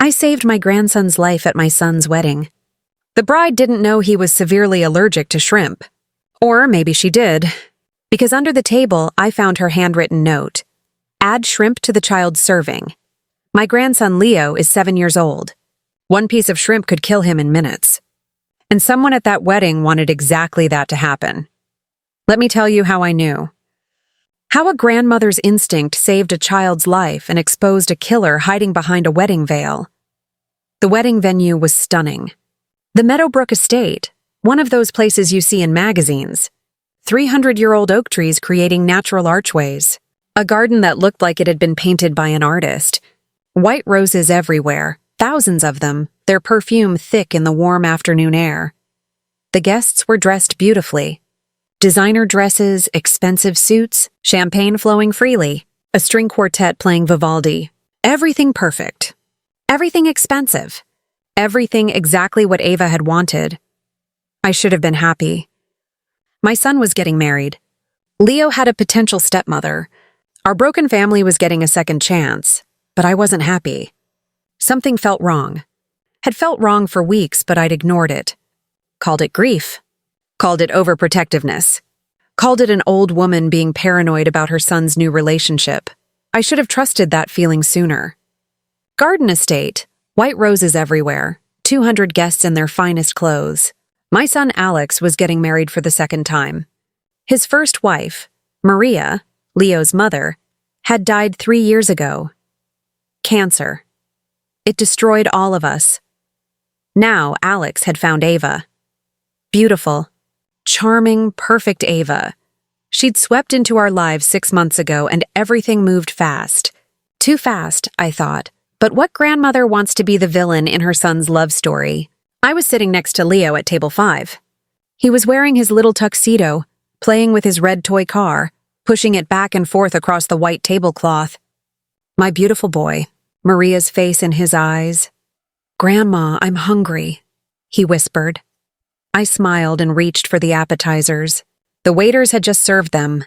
I saved my grandson's life at my son's wedding. The bride didn't know he was severely allergic to shrimp. Or maybe she did, because under the table I found her handwritten note. Add shrimp to the child's serving. My grandson Leo is 7 years old. One piece of shrimp could kill him in minutes. And someone at that wedding wanted exactly that to happen. Let me tell you how I knew. How a grandmother's instinct saved a child's life and exposed a killer hiding behind a wedding veil. The wedding venue was stunning. The Meadowbrook Estate, one of those places you see in magazines. 300-year-old oak trees creating natural archways. A garden that looked like it had been painted by an artist. White roses everywhere, thousands of them, their perfume thick in the warm afternoon air. The guests were dressed beautifully. Designer dresses, expensive suits, champagne flowing freely, a string quartet playing Vivaldi. Everything perfect. Everything expensive. Everything exactly what Ava had wanted. I should have been happy. My son was getting married. Leo had a potential stepmother. Our broken family was getting a second chance, but I wasn't happy. Something felt wrong. Had felt wrong for weeks, but I'd ignored it. Called it grief. Called it overprotectiveness. Called it an old woman being paranoid about her son's new relationship. I should have trusted that feeling sooner. Garden estate, white roses everywhere, 200 guests in their finest clothes. My son Alex was getting married for the second time. His first wife, Maria, Leo's mother, had died 3 years ago. Cancer. It destroyed all of us. Now Alex had found Ava. Beautiful, charming, perfect Ava. She'd swept into our lives 6 months ago and everything moved fast. Too fast, I thought. But what grandmother wants to be the villain in her son's love story? I was sitting next to Leo at table 5. He was wearing his little tuxedo, playing with his red toy car, pushing it back and forth across the white tablecloth. My beautiful boy, Maria's face in his eyes. "Grandma, I'm hungry," he whispered. I smiled and reached for the appetizers. The waiters had just served them.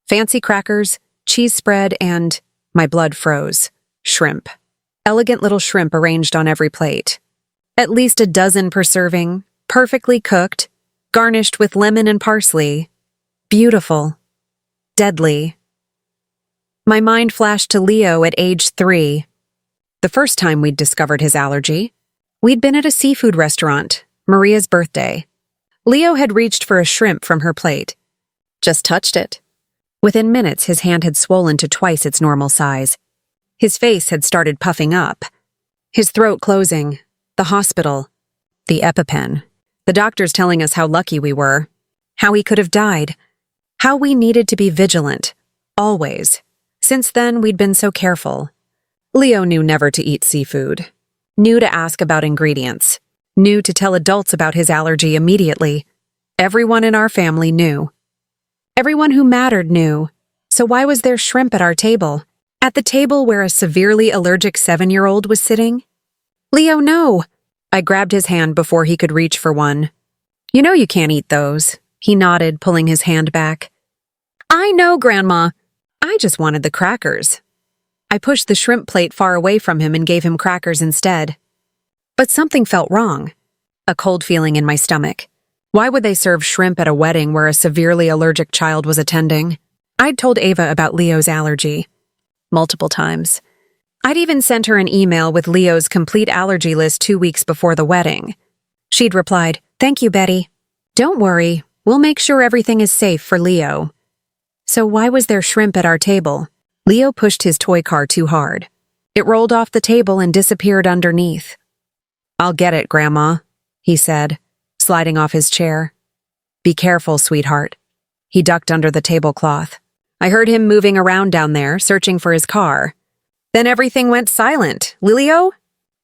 Fancy crackers, cheese spread, and, my blood froze, shrimp. Elegant little shrimp arranged on every plate. At least a dozen per serving, perfectly cooked, garnished with lemon and parsley. Beautiful. Deadly. My mind flashed to Leo at age 3. The first time we'd discovered his allergy. We'd been at a seafood restaurant, Maria's birthday. Leo had reached for a shrimp from her plate. Just touched it. Within minutes, his hand had swollen to twice its normal size. His face had started puffing up. His throat closing. The hospital. The EpiPen. The doctors telling us how lucky we were. How he could have died. How we needed to be vigilant. Always. Since then, we'd been so careful. Leo knew never to eat seafood. Knew to ask about ingredients. Knew to tell adults about his allergy immediately. Everyone in our family knew. Everyone who mattered knew. So why was there shrimp at our table? At the table where a severely allergic 7-year-old was sitting? "Leo, no!" I grabbed his hand before he could reach for one. "You know you can't eat those," he nodded, pulling his hand back. "I know, Grandma. I just wanted the crackers." I pushed the shrimp plate far away from him and gave him crackers instead. But something felt wrong. A cold feeling in my stomach. Why would they serve shrimp at a wedding where a severely allergic child was attending? I'd told Ava about Leo's allergy. Multiple times. I'd even sent her an email with Leo's complete allergy list 2 weeks before the wedding. She'd replied, "Thank you, Betty. Don't worry, we'll make sure everything is safe for Leo." So why was there shrimp at our table? Leo pushed his toy car too hard. It rolled off the table and disappeared underneath. "I'll get it, Grandma," he said, sliding off his chair. "Be careful, sweetheart." He ducked under the tablecloth. I heard him moving around down there, searching for his car. Then everything went silent. "Leo?"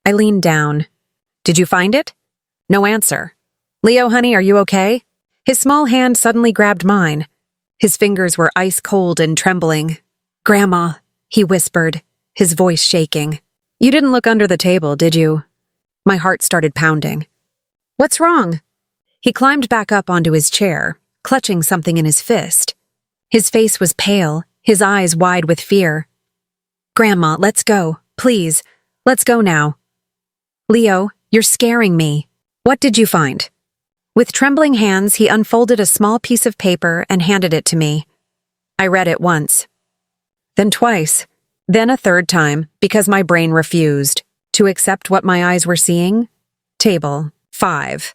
I leaned down. "Did you find it?" No answer. "Leo, honey, are you okay?" His small hand suddenly grabbed mine. His fingers were ice cold and trembling. "Grandma," he whispered, his voice shaking. "You didn't look under the table, did you?" My heart started pounding. "What's wrong?" He climbed back up onto his chair, clutching something in his fist. His face was pale, his eyes wide with fear. "Grandma, let's go. Please, let's go now." Leo, you're scaring me. What did you find? With trembling hands, he unfolded a small piece of paper and handed it to me. I read it once, then twice, then a third time because my brain refused to accept what my eyes were seeing. Table 5.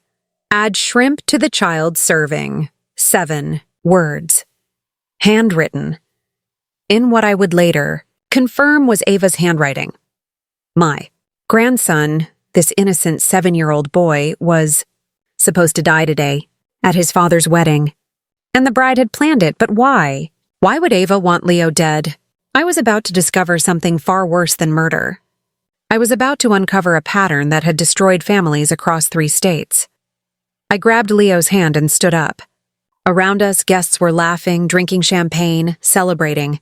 Add shrimp to the child's serving. 7 words. Handwritten. In what I would later confirm was Ava's handwriting. My grandson, this innocent 7-year-old boy, was supposed to die today at his father's wedding. And the bride had planned it, but why? Why would Ava want Leo dead? I was about to discover something far worse than murder. I was about to uncover a pattern that had destroyed families across 3 states. I grabbed Leo's hand and stood up. Around us, guests were laughing, drinking champagne, celebrating.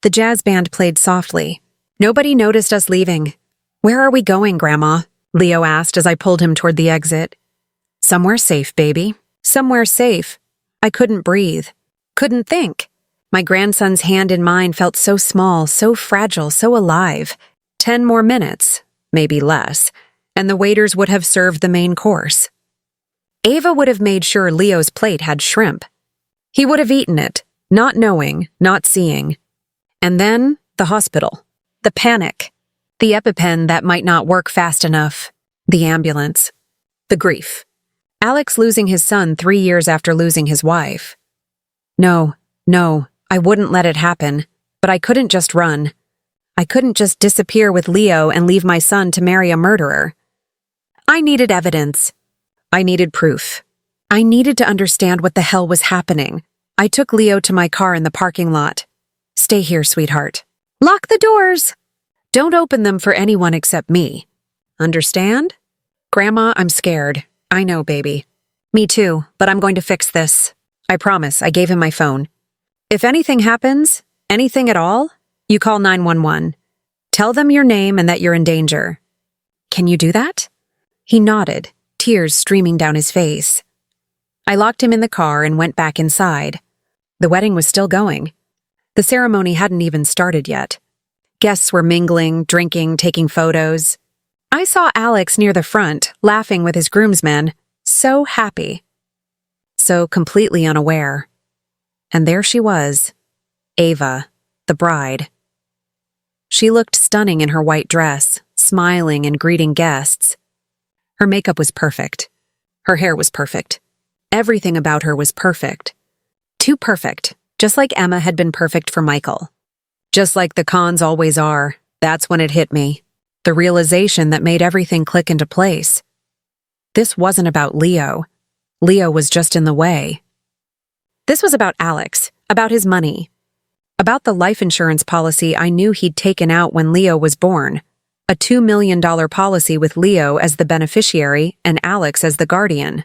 The jazz band played softly. Nobody noticed us leaving. "Where are we going, Grandma?" Leo asked as I pulled him toward the exit. "Somewhere safe, baby. Somewhere safe." I couldn't breathe. Couldn't think. My grandson's hand in mine felt so small, so fragile, so alive. 10 more minutes, maybe less, and the waiters would have served the main course. Ava would have made sure Leo's plate had shrimp. He would have eaten it, not knowing, not seeing. And then, the hospital. The panic. The EpiPen that might not work fast enough. The ambulance. The grief. Alex losing his son 3 years after losing his wife. No, I wouldn't let it happen, but I couldn't just run. I couldn't just disappear with Leo and leave my son to marry a murderer. I needed evidence. I needed proof. I needed to understand what the hell was happening. I took Leo to my car in the parking lot. "Stay here, sweetheart. Lock the doors. Don't open them for anyone except me. Understand? Grandma, I'm scared. I know, baby. Me too, but I'm going to fix this. I promise." I gave him my phone. "If anything happens, anything at all, you call 911. Tell them your name and that you're in danger." "Can you do that?" He nodded, tears streaming down his face. I locked him in the car and went back inside. The wedding was still going. The ceremony hadn't even started yet. Guests were mingling, drinking, taking photos. I saw Alex near the front, laughing with his groomsmen, so happy. So completely unaware. And there she was, Ava, the bride. She looked stunning in her white dress, smiling and greeting guests. Her makeup was perfect. Her hair was perfect. Everything about her was perfect. Too perfect, just like Emma had been perfect for Michael. Just like the cons always are, that's when it hit me. The realization that made everything click into place. This wasn't about Leo. Leo was just in the way. This was about Alex, about his money. About the life insurance policy I knew he'd taken out when Leo was born. A $2 million policy with Leo as the beneficiary and Alex as the guardian.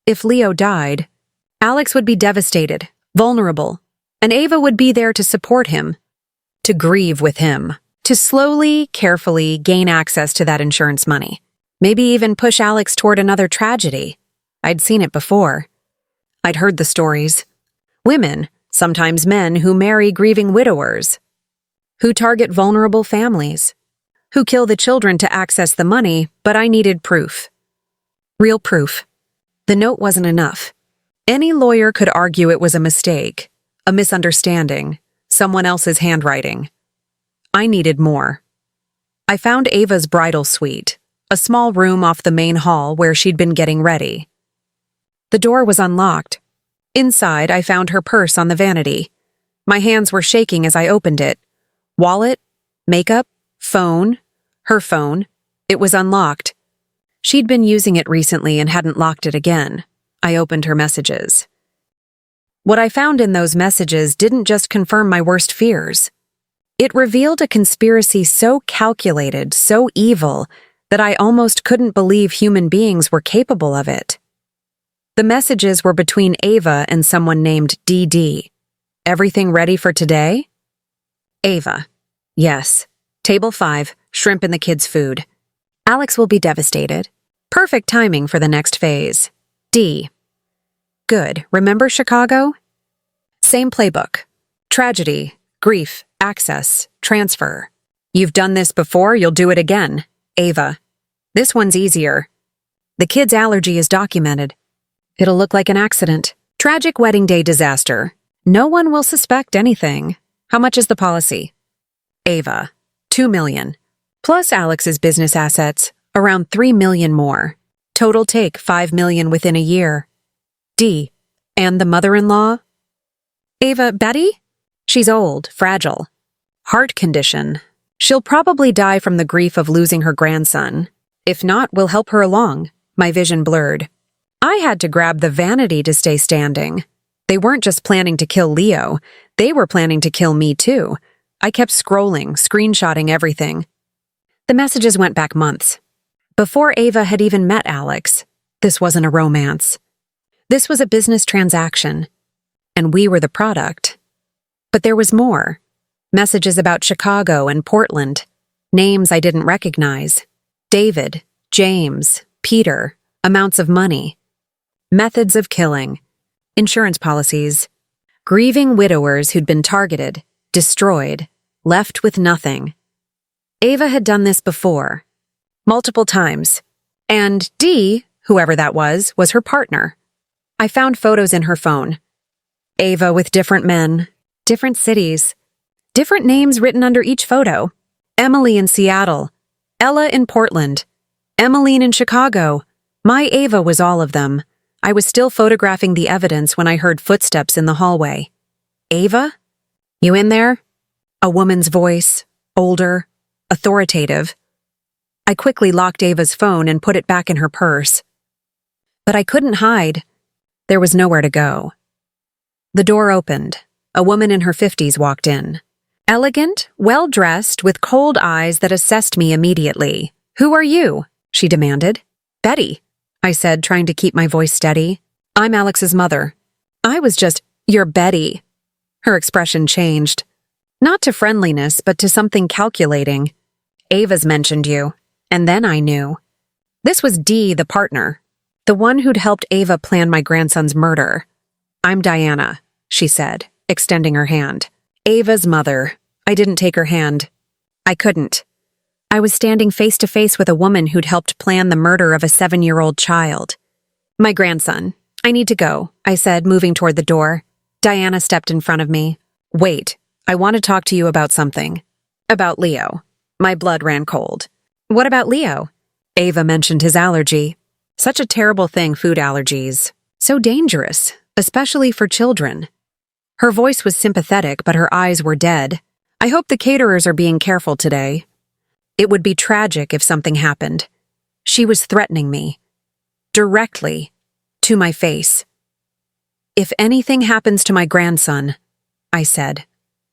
If Leo died, Alex would be devastated, vulnerable, and Ava would be there to support him, to grieve with him, to slowly, carefully gain access to that insurance money. Maybe even push Alex toward another tragedy. I'd seen it before. I'd heard the stories. Women, sometimes men, who marry grieving widowers, who target vulnerable families, who kill the children to access the money, but I needed proof. Real proof. The note wasn't enough. Any lawyer could argue it was a mistake, a misunderstanding, someone else's handwriting. I needed more. I found Ava's bridal suite, a small room off the main hall where she'd been getting ready. The door was unlocked. Inside, I found her purse on the vanity. My hands were shaking as I opened it. Wallet, makeup, phone, her phone. It was unlocked. She'd been using it recently and hadn't locked it again. I opened her messages. What I found in those messages didn't just confirm my worst fears. It revealed a conspiracy so calculated, so evil, that I almost couldn't believe human beings were capable of it. The messages were between Ava and someone named DD. Everything ready for today? Ava. Yes. Table 5, shrimp in the kids' food. Alex will be devastated. Perfect timing for the next phase. D. Good. Remember Chicago? Same playbook. Tragedy, grief, access, transfer. You've done this before, you'll do it again. Ava. This one's easier. The kid's allergy is documented. It'll look like an accident. Tragic wedding day disaster. No one will suspect anything. How much is the policy? Ava, $2 million. Plus Alex's business assets, around $3 million more. Total take $5 million within a year. D, and the mother-in-law? Ava, Betty? She's old, fragile. Heart condition. She'll probably die from the grief of losing her grandson. If not, we'll help her along. My vision blurred. I had to grab the vanity to stay standing. They weren't just planning to kill Leo. They were planning to kill me too. I kept scrolling, screenshotting everything. The messages went back months. Before Ava had even met Alex. This wasn't a romance. This was a business transaction. And we were the product. But there was more. Messages about Chicago and Portland. Names I didn't recognize. David, James, Peter, amounts of money. Methods of killing. Insurance policies. Grieving widowers who'd been targeted, destroyed, left with nothing. Ava had done this before. Multiple times. And D, whoever that was her partner. I found photos in her phone. Ava with different men, different cities, different names written under each photo. Emily in Seattle, Ella in Portland, Emmeline in Chicago. My Ava was all of them. I was still photographing the evidence when I heard footsteps in the hallway. Ava? You in there? A woman's voice, older, authoritative. I quickly locked Ava's phone and put it back in her purse. But I couldn't hide. There was nowhere to go. The door opened. A woman in her 50s walked in. Elegant, well-dressed, with cold eyes that assessed me immediately. Who are you? She demanded. Betty, I said, trying to keep my voice steady. I'm Alex's mother. I was just, you're Betty. Her expression changed. Not to friendliness, but to something calculating. Ava's mentioned you. And then I knew. This was Dee, the partner. The one who'd helped Ava plan my grandson's murder. I'm Diana, she said, extending her hand. Ava's mother. I didn't take her hand. I couldn't. I was standing face to face with a woman who'd helped plan the murder of a 7-year-old child. My grandson. I need to go, I said, moving toward the door. Diana stepped in front of me. Wait, I want to talk to you about something. About Leo. My blood ran cold. What about Leo? Ava mentioned his allergy. Such a terrible thing, food allergies. So dangerous, especially for children. Her voice was sympathetic, but her eyes were dead. I hope the caterers are being careful today. It would be tragic if something happened. She was threatening me. Directly. To my face. If anything happens to my grandson, I said,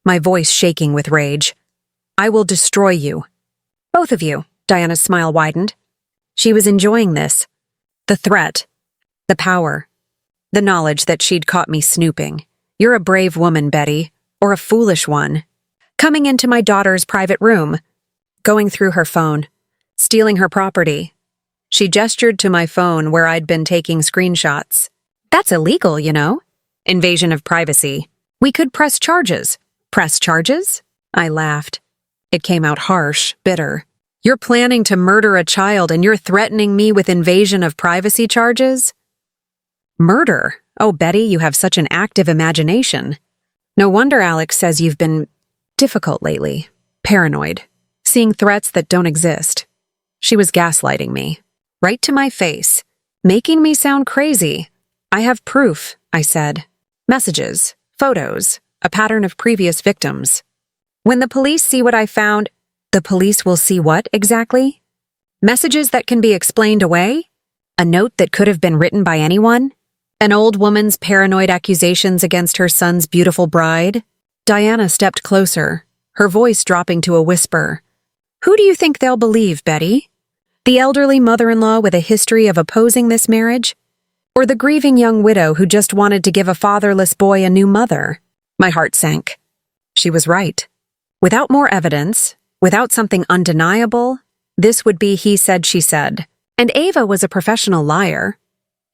my voice shaking with rage, I will destroy you. Both of you, Diana's smile widened. She was enjoying this. The threat. The power. The knowledge that she'd caught me snooping. You're a brave woman, Betty. Or a foolish one. Coming into my daughter's private room. Going through her phone. Stealing her property. She gestured to my phone where I'd been taking screenshots. That's illegal, you know. Invasion of privacy. We could press charges. Press charges? I laughed. It came out harsh, bitter. You're planning to murder a child and you're threatening me with invasion of privacy charges? Murder? Oh, Betty, you have such an active imagination. No wonder Alex says you've been difficult lately. Paranoid. Seeing threats that don't exist. She was gaslighting me. Right to my face. Making me sound crazy. I have proof, I said. Messages. Photos. A pattern of previous victims. When the police see what I found, the police will see what exactly? Messages that can be explained away? A note that could have been written by anyone? An old woman's paranoid accusations against her son's beautiful bride? Diana stepped closer, her voice dropping to a whisper. Who do you think they'll believe, Betty? The elderly mother-in-law with a history of opposing this marriage? Or the grieving young widow who just wanted to give a fatherless boy a new mother? My heart sank. She was right. Without more evidence, without something undeniable, this would be he said, she said. And Ava was a professional liar.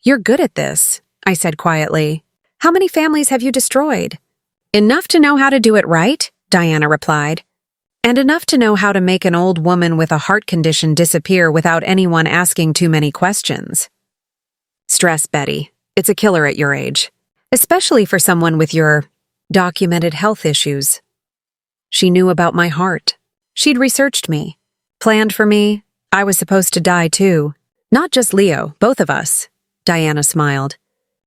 You're good at this, I said quietly. How many families have you destroyed? Enough to know how to do it right, Diana replied. and enough to know how to make an old woman with a heart condition disappear without anyone asking too many questions. Stress, Betty. It's a killer at your age, especially for someone with your documented health issues. She knew about my heart. She'd researched me, planned for me. I was supposed to die too. Not just Leo, both of us. Diana smiled.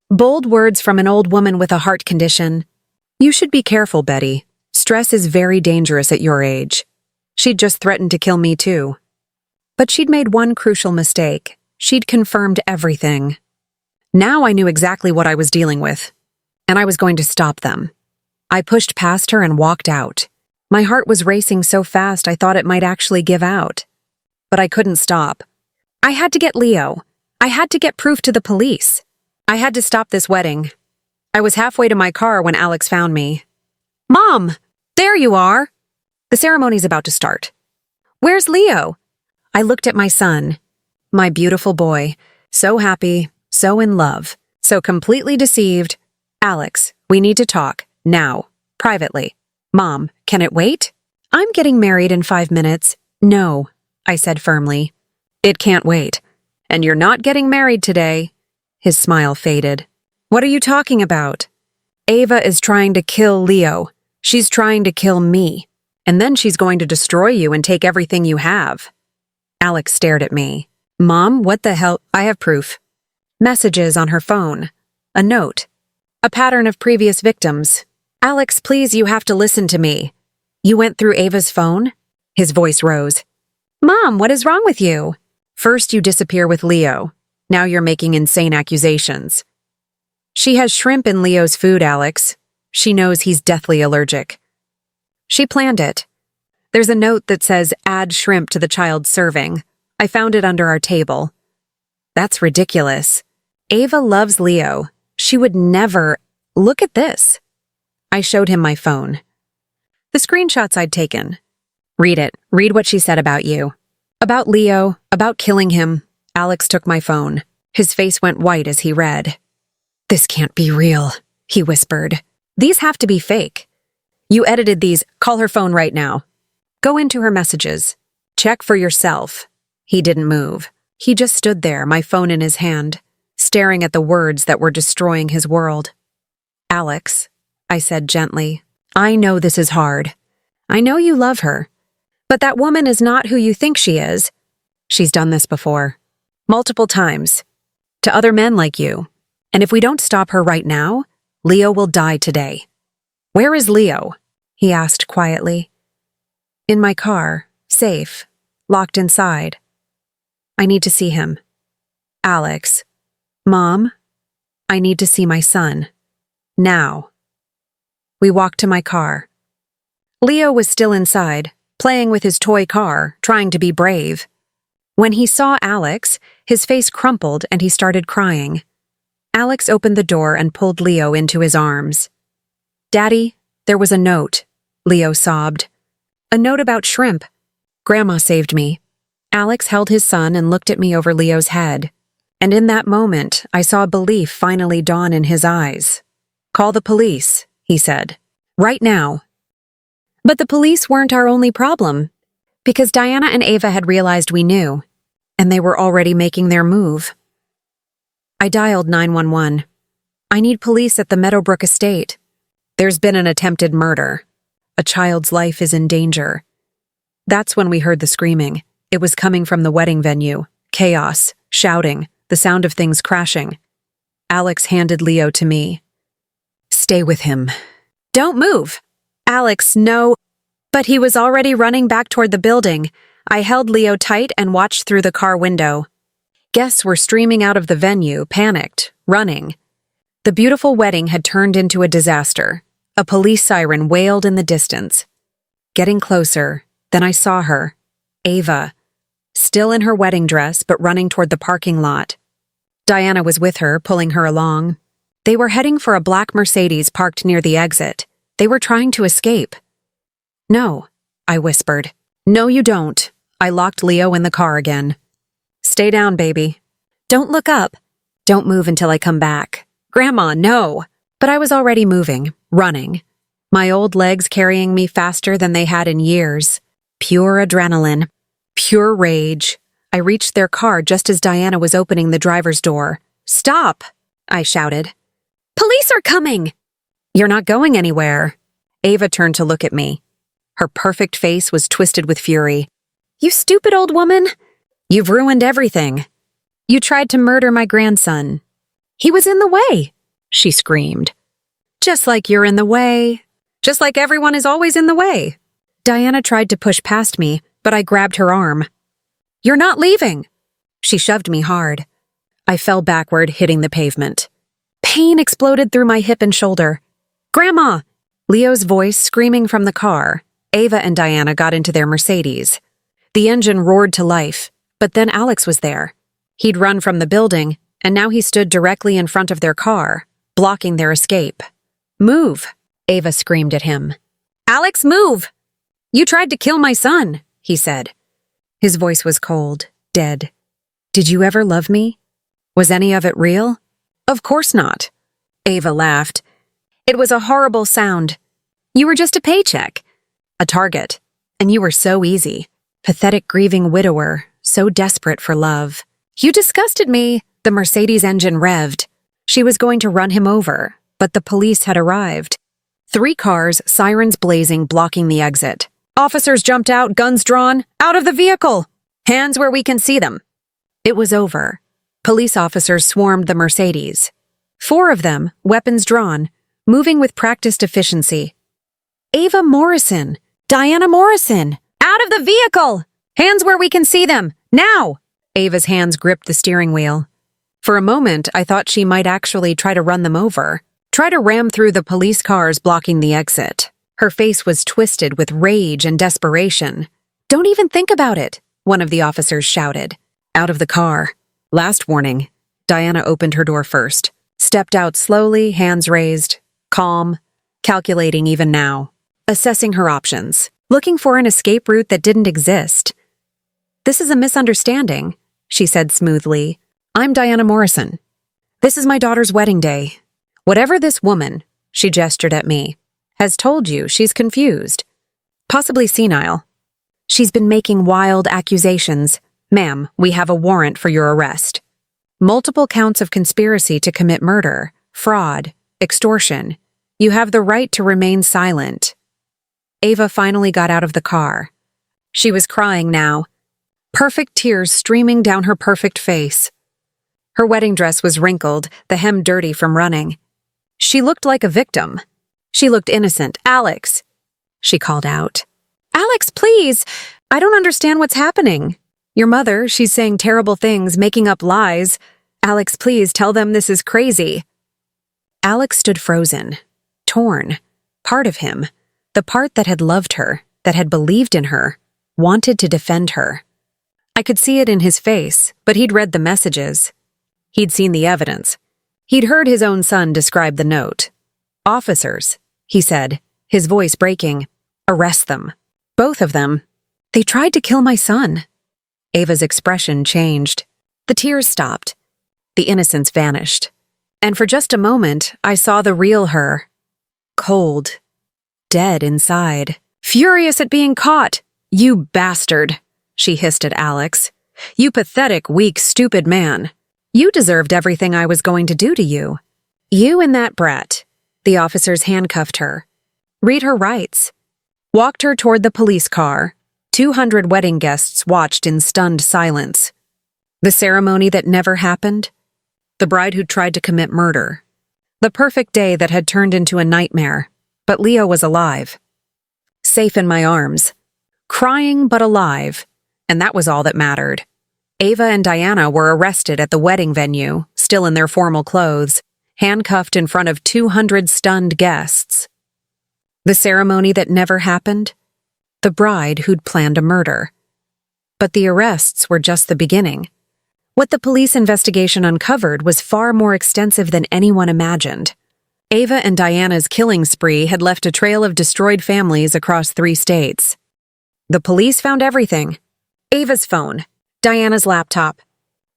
Bold words from an old woman with a heart condition. You should be careful, Betty. Stress is very dangerous at your age. She'd just threatened to kill me too. But she'd made one crucial mistake. She'd confirmed everything. Now I knew exactly what I was dealing with, and I was going to stop them. I pushed past her and walked out. My heart was racing so fast I thought it might actually give out. But I couldn't stop. I had to get Leo. I had to get proof to the police. I had to stop this wedding. I was halfway to my car when Alex found me. Mom, there you are. The ceremony's about to start. Where's Leo? I looked at my son, my beautiful boy, so happy, so in love, so completely deceived. Alex, we need to talk, now, privately. Mom, can it wait? I'm getting married in 5 minutes. No, I said firmly. It can't wait. And you're not getting married today. His smile faded. What are you talking about? Ava is trying to kill Leo. She's trying to kill me. And then she's going to destroy you and take everything you have. Alex stared at me. Mom, what the hell? I have proof. Messages on her phone. A note. A pattern of previous victims. Alex, please, you have to listen to me. You went through Ava's phone? His voice rose. Mom, what is wrong with you? First you disappear with Leo. Now you're making insane accusations. She has shrimp in Leo's food, Alex. She knows he's deathly allergic. She planned it. There's a note that says, add shrimp to the child's serving. I found it under our table. That's ridiculous. Ava loves Leo. She would never... Look at this. I showed him my phone. The screenshots I'd taken. Read it. Read what she said about you. About Leo, about killing him. Alex took my phone. His face went white as he read. This can't be real, he whispered. These have to be fake. You edited these. Call her phone right now. Go into her messages. Check for yourself. He didn't move. He just stood there, my phone in his hand, staring at the words that were destroying his world. Alex, I said gently, I know this is hard. I know you love her. But that woman is not who you think she is. She's done this before. Multiple times. To other men like you. And if we don't stop her right now, Leo will die today. Where is Leo? He asked quietly. In my car, safe, locked inside. I need to see him. Alex. Mom, I need to see my son. Now. We walked to my car. Leo was still inside, playing with his toy car, trying to be brave. When he saw Alex, his face crumpled and he started crying. Alex opened the door and pulled Leo into his arms. Daddy, there was a note, Leo sobbed. A note about shrimp. Grandma saved me. Alex held his son and looked at me over Leo's head. And in that moment, I saw belief finally dawn in his eyes. Call the police, he said. Right now. But the police weren't our only problem, because Diana and Ava had realized we knew, and they were already making their move. I dialed 911. I need police at the Meadowbrook estate. There's been an attempted murder. A child's life is in danger. That's when we heard the screaming. It was coming from the wedding venue. Chaos, shouting, the sound of things crashing. Alex handed Leo to me. Stay with him. Don't move. Alex, no. But he was already running back toward the building. I held Leo tight and watched through the car window. Guests were streaming out of the venue, panicked, running. The beautiful wedding had turned into a disaster. A police siren wailed in the distance. Getting closer, then I saw her, Ava, still in her wedding dress but running toward the parking lot. Diana was with her, pulling her along. They were heading for a black Mercedes parked near the exit. They were trying to escape. No, I whispered. No, you don't. I locked Leo in the car again. Stay down, baby. Don't look up. Don't move until I come back. Grandma, no. But I was already moving, running. My old legs carrying me faster than they had in years. Pure adrenaline. Pure rage. I reached their car just as Diana was opening the driver's door. "Stop!" I shouted. "Police are coming!" "You're not going anywhere." Ava turned to look at me. Her perfect face was twisted with fury. "You stupid old woman! You've ruined everything. You tried to murder my grandson. He was in the way," she screamed. "Just like you're in the way. Just like everyone is always in the way." Diana tried to push past me, but I grabbed her arm. "You're not leaving." She shoved me hard. I fell backward, hitting the pavement. Pain exploded through my hip and shoulder. "Grandma!" Leo's voice screaming from the car. Ava and Diana got into their Mercedes. The engine roared to life, but then Alex was there. He'd run from the building, and now he stood directly in front of their car, blocking their escape. "Move!" Ava screamed at him. "Alex, move! You tried to kill my son," he said. His voice was cold, dead. "Did you ever love me? Was any of it real?" "Of course not." Ava laughed. "It was a horrible sound. You were just a paycheck, a target, and you were so easy. Pathetic grieving widower, so desperate for love. You disgusted me." The Mercedes engine revved. She was going to run him over, but the police had arrived. 3 cars, sirens blazing, blocking the exit. Officers jumped out, guns drawn. "Out of the vehicle! Hands where we can see them." It was over. Police officers swarmed the Mercedes. 4 of them, weapons drawn, moving with practiced efficiency. "Ava Morrison! Diana Morrison! Out of the vehicle! Hands where we can see them! Now!" Ava's hands gripped the steering wheel. For a moment, I thought she might actually try to run them over, try to ram through the police cars blocking the exit. Her face was twisted with rage and desperation. "Don't even think about it," one of the officers shouted. Out of the car. Last warning. Diana opened her door first, stepped out slowly, hands raised, calm, calculating even now, assessing her options, looking for an escape route that didn't exist. "This is a misunderstanding," she said smoothly. "I'm Diana Morrison. This is my daughter's wedding day. Whatever this woman," she gestured at me, "has told you, she's confused. Possibly senile. She's been making wild accusations. Ma'am, we have a warrant for your arrest. Multiple counts of conspiracy to commit murder, fraud, extortion. You have the right to remain silent." Ava finally got out of the car. She was crying now, perfect tears streaming down her perfect face. Her wedding dress was wrinkled, the hem dirty from running. She looked like a victim. She looked innocent. "Alex!" she called out. "Alex, please! I don't understand what's happening. Your mother, she's saying terrible things, making up lies. Alex, please tell them this is crazy." Alex stood frozen, torn. Part of him, the part that had loved her, that had believed in her, wanted to defend her. I could see it in his face, but he'd read the messages. He'd seen the evidence. He'd heard his own son describe the note. "Officers," he said, his voice breaking. "Arrest them. Both of them. They tried to kill my son." Ava's expression changed. The tears stopped. The innocence vanished. And for just a moment, I saw the real her. Cold. Dead inside. Furious at being caught. "You bastard," she hissed at Alex. "You pathetic, weak, stupid man. You deserved everything I was going to do to you. You and that brat." The officers handcuffed her. Read her rights. Walked her toward the police car. 200 wedding guests watched in stunned silence. The ceremony that never happened. The bride who tried to commit murder. The perfect day that had turned into a nightmare. But Leo was alive. Safe in my arms. Crying but alive. And that was all that mattered. Ava and Diana were arrested at the wedding venue, still in their formal clothes, handcuffed in front of 200 stunned guests. The ceremony that never happened? The bride who'd planned a murder. But the arrests were just the beginning. What the police investigation uncovered was far more extensive than anyone imagined. Ava and Diana's killing spree had left a trail of destroyed families across 3 states. The police found everything. Ava's phone, Diana's laptop,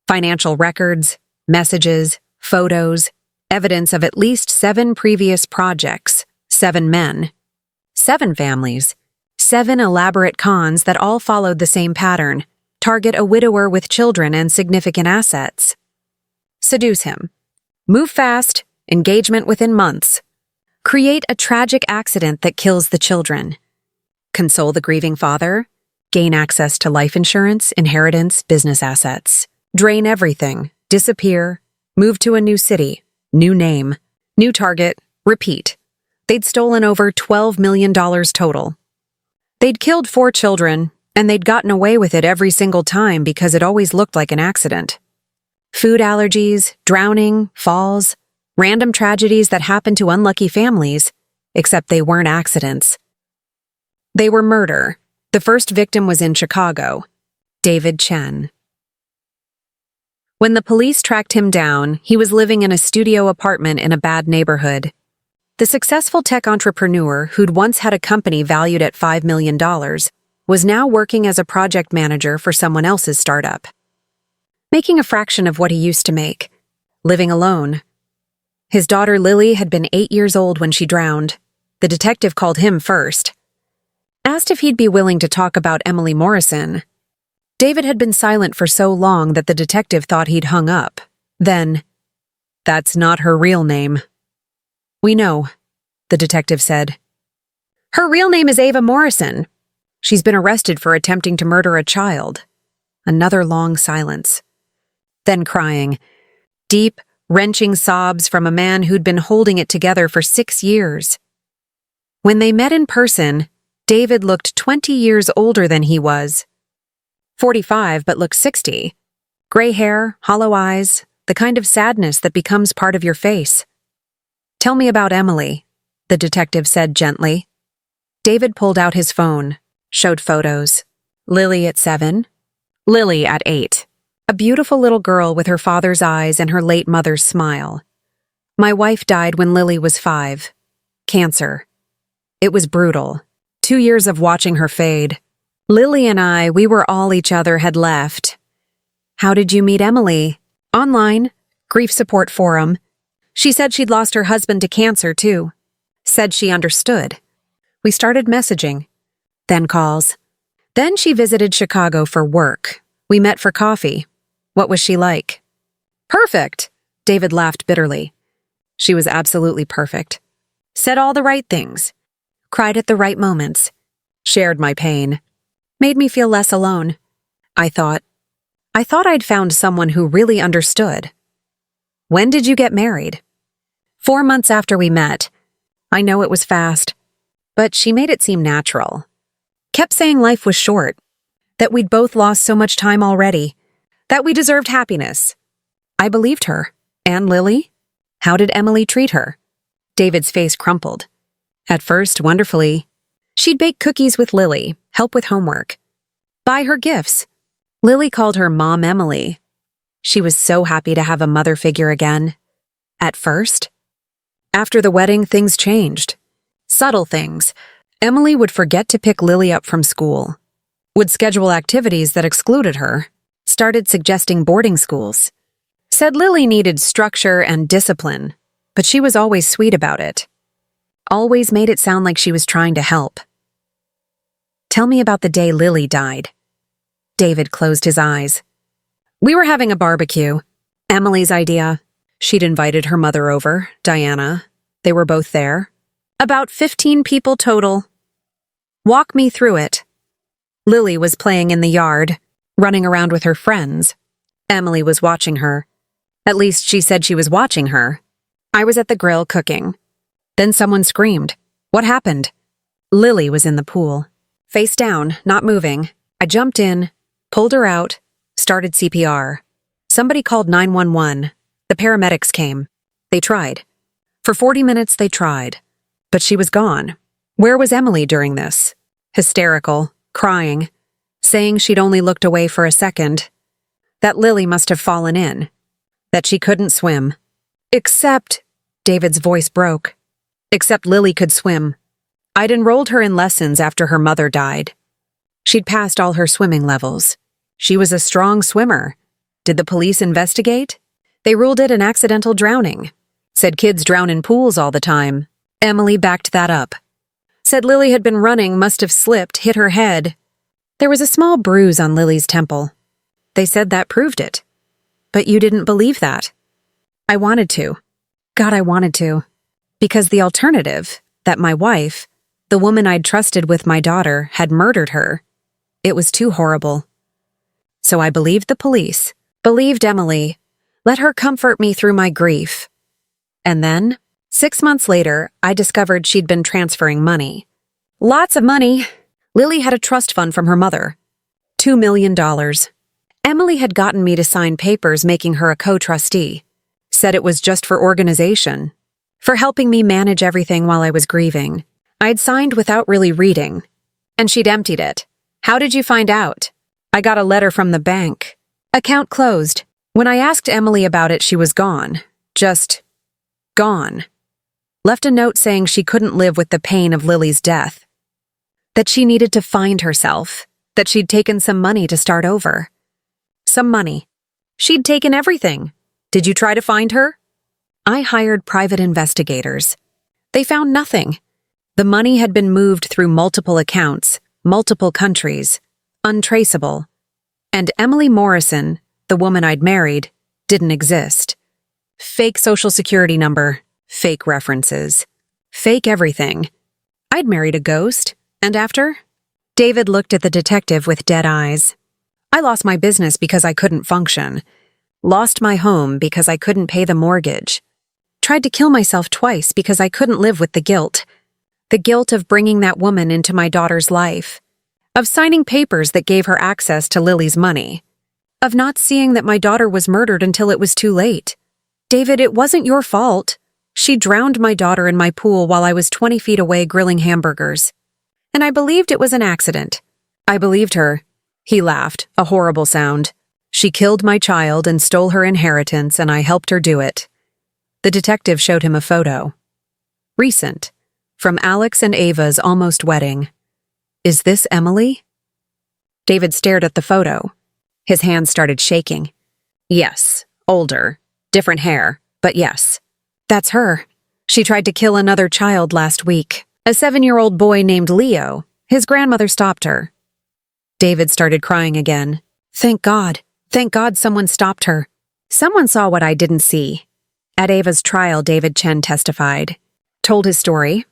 financial records, messages, photos, evidence of at least 7 previous projects, 7 men, 7 families, 7 elaborate cons that all followed the same pattern: target a widower with children and significant assets. Seduce him. Move fast, engagement within months. Create a tragic accident that kills the children. Console the grieving father. Gain access to life insurance, inheritance, business assets. Drain everything. Disappear. Move to a new city. New name. New target. Repeat. They'd stolen over $12 million total. They'd killed 4 children, and they'd gotten away with it every single time because it always looked like an accident. Food allergies, drowning, falls, random tragedies that happened to unlucky families, except they weren't accidents. They were murder. The first victim was in Chicago, David Chen. When the police tracked him down, he was living in a studio apartment in a bad neighborhood. The successful tech entrepreneur who'd once had a company valued at $5 million was now working as a project manager for someone else's startup. Making a fraction of what he used to make, living alone. His daughter Lily had been 8 years old when she drowned. The detective called him first. Asked if he'd be willing to talk about Emily Morrison. David had been silent for so long that the detective thought he'd hung up. Then, "That's not her real name." "We know," the detective said. "Her real name is Ava Morrison. She's been arrested for attempting to murder a child." Another long silence. Then crying. Deep, wrenching sobs from a man who'd been holding it together for 6 years. When they met in person, David looked 20 years older than he was. 45, but looked 60. Gray hair, hollow eyes, the kind of sadness that becomes part of your face. "Tell me about Emily," the detective said gently. David pulled out his phone, showed photos. Lily at 7, Lily at 8. A beautiful little girl with her father's eyes and her late mother's smile. "My wife died when Lily was 5. Cancer. It was brutal. 2 years of watching her fade. Lily and I, we were all each other had left." "How did you meet Emily?" "Online. Grief support forum. She said she'd lost her husband to cancer, too. Said she understood. We started messaging. Then calls. Then she visited Chicago for work. We met for coffee. What was she like?" "Perfect," David laughed bitterly. "She was absolutely perfect. Said all the right things. Cried at the right moments. Shared my pain. Made me feel less alone. I thought I'd found someone who really understood." "When did you get married?" 4 months after we met. I know it was fast, but she made it seem natural. Kept saying life was short, that we'd both lost so much time already, that we deserved happiness. I believed her. And Lily? How did Emily treat her?" David's face crumpled. "At first, wonderfully. She'd bake cookies with Lily, help with homework. Buy her gifts. Lily called her Mom Emily. She was so happy to have a mother figure again. At first. After the wedding, things changed. Subtle things. Emily would forget to pick Lily up from school. Would schedule activities that excluded her. Started suggesting boarding schools. Said Lily needed structure and discipline, but she was always sweet about it. Always made it sound like she was trying to help. Tell me about the day Lily died." David closed his eyes. "We were having a barbecue. Emily's idea. She'd invited her mother over, Diana. They were both there. About 15 people total. Walk me through it. Lily was playing in the yard, running around with her friends. Emily was watching her. At least she said she was watching her. I was at the grill cooking. Then someone screamed. What happened? Lily was in the pool. Face down, not moving. I jumped in, pulled her out, started CPR. Somebody called 911. The paramedics came. They tried. For 40 minutes they tried. But she was gone. Where was Emily during this? Hysterical, crying, saying she'd only looked away for a second. That Lily must have fallen in. That she couldn't swim. Except, David's voice broke. Except Lily could swim. I'd enrolled her in lessons after her mother died. She'd passed all her swimming levels. She was a strong swimmer. Did the police investigate? They ruled it an accidental drowning. Said kids drown in pools all the time. Emily backed that up. Said Lily had been running, must have slipped, hit her head. There was a small bruise on Lily's temple. They said that proved it. But you didn't believe that. I wanted to. God, I wanted to. Because the alternative, that my wife, the woman I'd trusted with my daughter, had murdered her, it was too horrible. So I believed the police, believed Emily, let her comfort me through my grief. And then, 6 months later, I discovered she'd been transferring money. Lots of money. Lily had a trust fund from her mother. $2 million. Emily had gotten me to sign papers making her a co-trustee. Said it was just for organization. For helping me manage everything while I was grieving. I'd signed without really reading. And she'd emptied it. How did you find out? I got a letter from the bank. Account closed. When I asked Emily about it, she was gone. Just gone. Left a note saying she couldn't live with the pain of Lily's death. That she needed to find herself. That she'd taken some money to start over. Some money. She'd taken everything. Did you try to find her? I hired private investigators. They found nothing. The money had been moved through multiple accounts, multiple countries, untraceable. And Emily Morrison, the woman I'd married, didn't exist. Fake social security number, fake references, fake everything. I'd married a ghost, and after? David looked at the detective with dead eyes. I lost my business because I couldn't function. Lost my home because I couldn't pay the mortgage. Tried to kill myself twice because I couldn't live with the guilt. The guilt of bringing that woman into my daughter's life. Of signing papers that gave her access to Lily's money. Of not seeing that my daughter was murdered until it was too late. David, it wasn't your fault. She drowned my daughter in my pool while I was 20 feet away grilling hamburgers. And I believed it was an accident. I believed her. He laughed, a horrible sound. She killed my child and stole her inheritance, and I helped her do it. The detective showed him a photo. Recent. From Alex and Ava's almost wedding. Is this Emily? David stared at the photo. His hands started shaking. Yes, older, different hair, but yes. That's her. She tried to kill another child last week. A 7-year-old boy named Leo. His grandmother stopped her. David started crying again. Thank God. Thank God someone stopped her. Someone saw what I didn't see. At Ava's trial, David Chen testified. Told his story.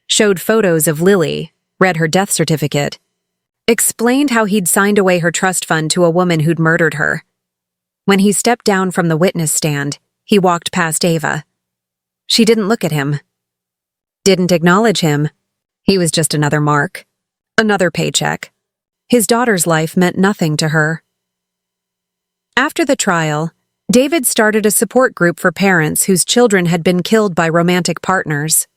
Showed photos of Lily. Read her death certificate. Explained how he'd signed away her trust fund to a woman who'd murdered her. When he stepped down from the witness stand, he walked past Ava. She didn't look at him. Didn't acknowledge him. He was just another mark. Another paycheck. His daughter's life meant nothing to her. After the trial, David started a support group for parents whose children had been killed by romantic partners.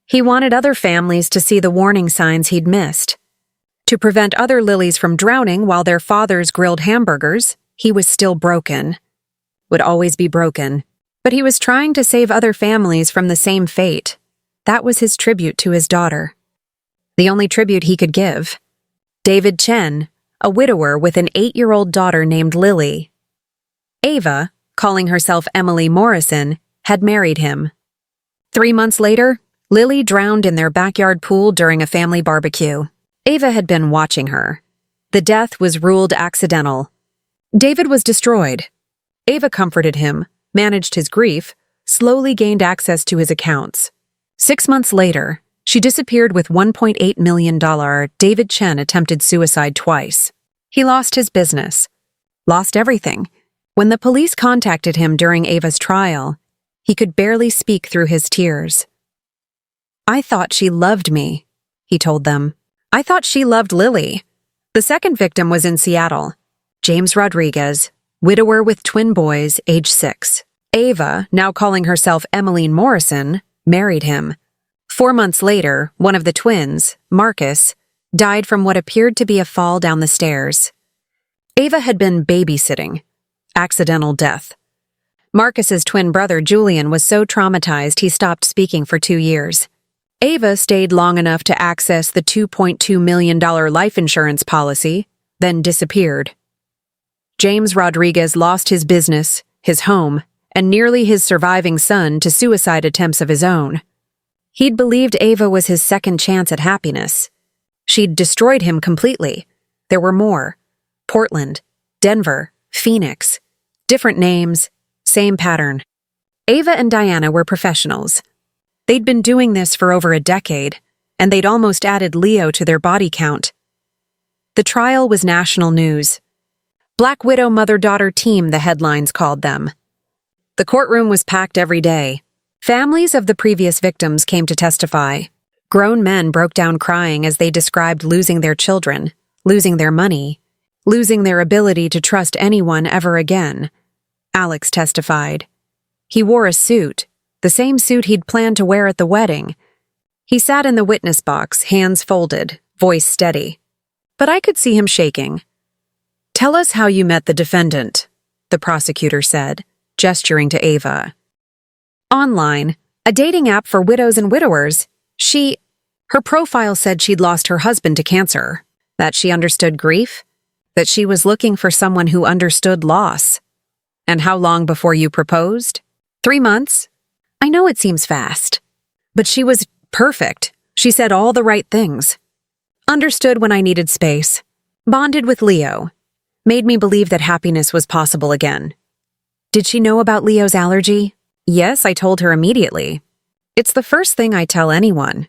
He wanted other families to see the warning signs he'd missed. To prevent other Lilies from drowning while their fathers grilled hamburgers, he was still broken. Would always be broken. But he was trying to save other families from the same fate. That was his tribute to his daughter. The only tribute he could give. David Chen, a widower with an 8-year-old daughter named Lily. Ava, calling herself Emily Morrison, had married him. 3 months later, Lily drowned in their backyard pool during a family barbecue. Ava had been watching her. The death was ruled accidental. David was destroyed. Ava comforted him, managed his grief, slowly gained access to his accounts. 6 months later, she disappeared with $1.8 million. David Chen attempted suicide twice. He lost his business. Lost everything. When the police contacted him during Ava's trial, he could barely speak through his tears. I thought she loved me, he told them. I thought she loved Lily. The second victim was in Seattle. James Rodriguez, widower with twin boys, age 6. Ava, now calling herself Emmeline Morrison, married him. 4 months later, one of the twins, Marcus, died from what appeared to be a fall down the stairs. Ava had been babysitting. Accidental death. Marcus's twin brother, Julian, was so traumatized he stopped speaking for 2 years. Ava stayed long enough to access the $2.2 million life insurance policy, then disappeared. James Rodriguez lost his business, his home, and nearly his surviving son to suicide attempts of his own. He'd believed Ava was his second chance at happiness. She'd destroyed him completely. There were more. Portland, Denver, Phoenix. Different names, same pattern. Ava and Diana were professionals. They'd been doing this for over a decade, and they'd almost added Leo to their body count. The trial was national news. Black Widow mother-daughter team, the headlines called them. The courtroom was packed every day. Families of the previous victims came to testify. Grown men broke down crying as they described losing their children, losing their money, losing their ability to trust anyone ever again. Alex testified. He wore a suit, the same suit he'd planned to wear at the wedding. He sat in the witness box, hands folded, voice steady. But I could see him shaking. "Tell us how you met the defendant," the prosecutor said, gesturing to Ava. "Online, a dating app for widows and widowers. Her profile said she'd lost her husband to cancer, that she understood grief, that she was looking for someone who understood loss. And how long before you proposed? 3 months? I know it seems fast. But she was perfect. She said all the right things. Understood when I needed space. Bonded with Leo. Made me believe that happiness was possible again." "Did she know about Leo's allergy?" "Yes, I told her immediately. It's the first thing I tell anyone.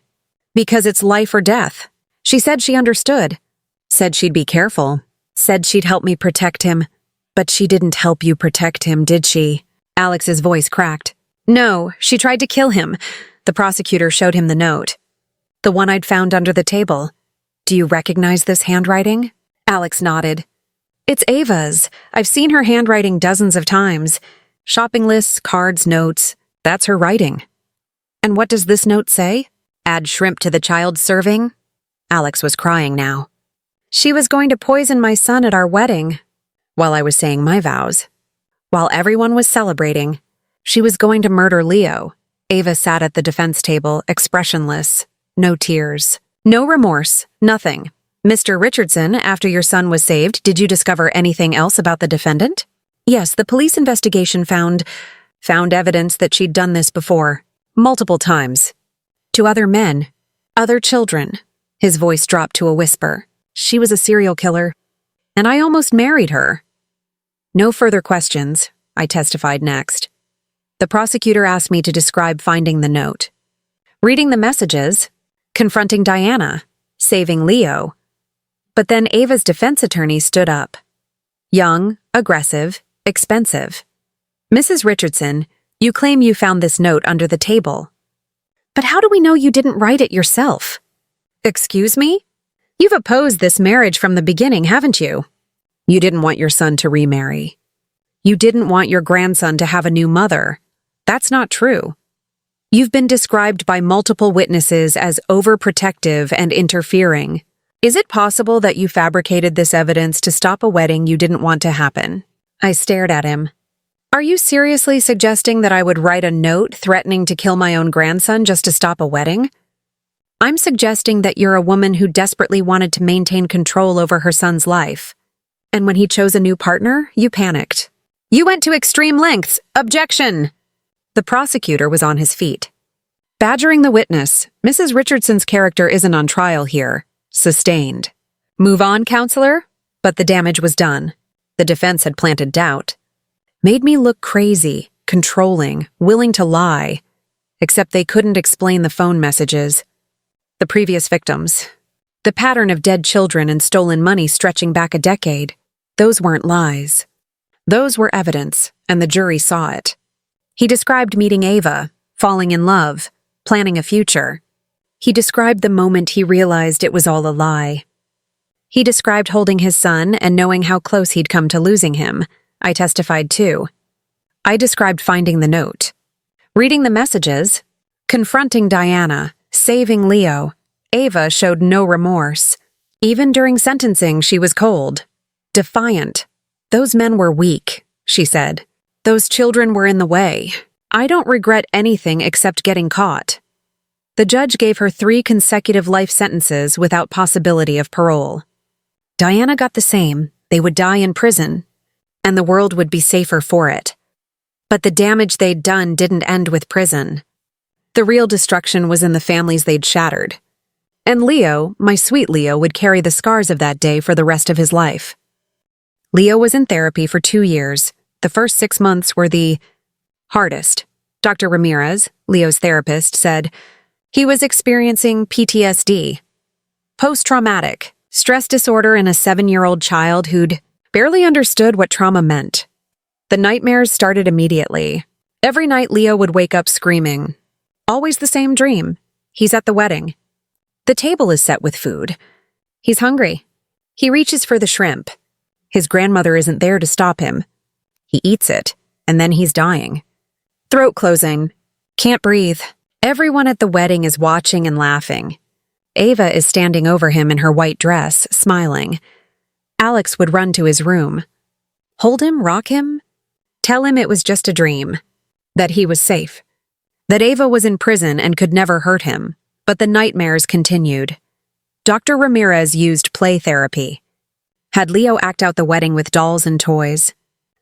Because it's life or death. She said she understood. Said she'd be careful. Said she'd help me protect him. But she didn't help you protect him, did she?" Alex's voice cracked. "No, she tried to kill him." The prosecutor showed him the note. "The one I'd found under the table. Do you recognize this handwriting?" Alex nodded. "It's Ava's. I've seen her handwriting dozens of times. Shopping lists, cards, notes. That's her writing." "And what does this note say? Add shrimp to the child serving?" Alex was crying now. "She was going to poison my son at our wedding, while I was saying my vows. While everyone was celebrating, she was going to murder Leo." Ava sat at the defense table, expressionless. No tears. No remorse. Nothing. "Mr. Richardson, after your son was saved, did you discover anything else about the defendant?" "Yes, the police investigation found evidence that she'd done this before. Multiple times. To other men. Other children." His voice dropped to a whisper. "She was a serial killer. And I almost married her." "No further questions," I testified next. The prosecutor asked me to describe finding the note. Reading the messages, confronting Diana, saving Leo. But then Ava's defense attorney stood up. Young, aggressive, expensive. "Mrs. Richardson, you claim you found this note under the table. But how do we know you didn't write it yourself?" "Excuse me? You've opposed this marriage from the beginning, haven't you? You didn't want your son to remarry. You didn't want your grandson to have a new mother. That's not true. You've been described by multiple witnesses as overprotective and interfering. Is it possible that you fabricated this evidence to stop a wedding you didn't want to happen?" I stared at him. "Are you seriously suggesting that I would write a note threatening to kill my own grandson just to stop a wedding? I'm suggesting that you're a woman who desperately wanted to maintain control over her son's life. And when he chose a new partner, you panicked. You went to extreme lengths. Objection!" The prosecutor was on his feet. "Badgering the witness. Mrs. Richardson's character isn't on trial here. Sustained. Move on, counselor?" But the damage was done. The defense had planted doubt. Made me look crazy, controlling, willing to lie. Except they couldn't explain the phone messages. The previous victims. The pattern of dead children and stolen money stretching back a decade. Those weren't lies. Those were evidence, and the jury saw it. He described meeting Ava, falling in love, planning a future. He described the moment he realized it was all a lie. He described holding his son and knowing how close he'd come to losing him. I testified too. I described finding the note. Reading the messages, confronting Diana, saving Leo. Ava showed no remorse. Even during sentencing, she was cold. Defiant. "Those men were weak," she said. "Those children were in the way. I don't regret anything except getting caught." The judge gave her 3 consecutive life sentences without possibility of parole. Diana got the same. They would die in prison, and the world would be safer for it. But the damage they'd done didn't end with prison. The real destruction was in the families they'd shattered. And Leo, my sweet Leo, would carry the scars of that day for the rest of his life. Leo was in therapy for 2 years. The first 6 months were the hardest. Dr. Ramirez, Leo's therapist, said he was experiencing PTSD, post-traumatic stress disorder in a 7-year-old child who'd barely understood what trauma meant. The nightmares started immediately. Every night Leo would wake up screaming. Always the same dream. He's at the wedding. The table is set with food. He's hungry. He reaches for the shrimp. His grandmother isn't there to stop him. He eats it, and then he's dying. Throat closing. Can't breathe. Everyone at the wedding is watching and laughing. Ava is standing over him in her white dress, smiling. Alex would run to his room. Hold him, rock him, tell him it was just a dream, that he was safe, that Ava was in prison and could never hurt him, but the nightmares continued. Dr. Ramirez used play therapy. Had Leo act out the wedding with dolls and toys.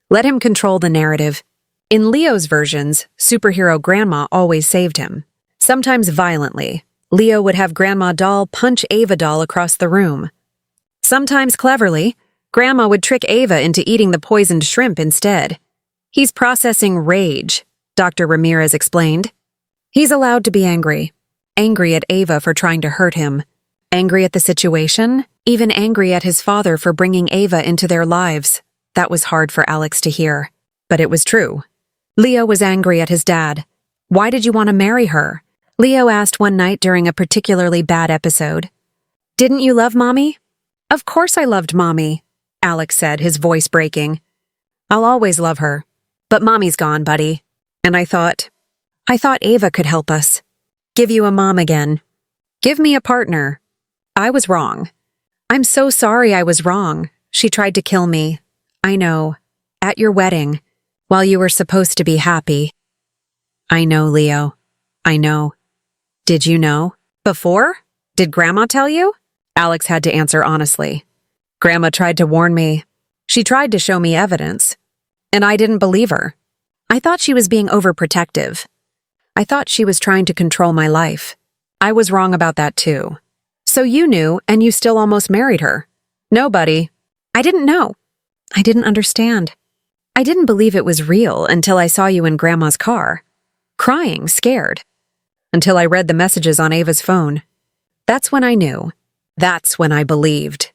Let him control the narrative. In Leo's versions, superhero grandma always saved him. Sometimes violently, Leo would have Grandma Doll punch Ava Doll across the room. Sometimes cleverly, Grandma would trick Ava into eating the poisoned shrimp instead. He's processing rage, Dr. Ramirez explained. He's allowed to be angry. Angry at Ava for trying to hurt him. Angry at the situation, even angry at his father for bringing Ava into their lives. That was hard for Alex to hear, but it was true. Leo was angry at his dad. Why did you want to marry her? Leo asked one night during a particularly bad episode. Didn't you love Mommy? Of course I loved Mommy, Alex said, his voice breaking. I'll always love her. But Mommy's gone, buddy. And I thought Ava could help us. Give you a mom again. Give me a partner. I was wrong. I'm so sorry I was wrong. She tried to kill me. I know. At your wedding, while you were supposed to be happy. I know, Leo. I know. Did you know? Before? Did Grandma tell you? Alex had to answer honestly. Grandma tried to warn me. She tried to show me evidence. And I didn't believe her. I thought she was being overprotective. I thought she was trying to control my life. I was wrong about that too. So you knew, and you still almost married her. No, buddy. I didn't know. I didn't understand. I didn't believe it was real until I saw you in Grandma's car. Crying, scared. Until I read the messages on Ava's phone. That's when I knew. That's when I believed.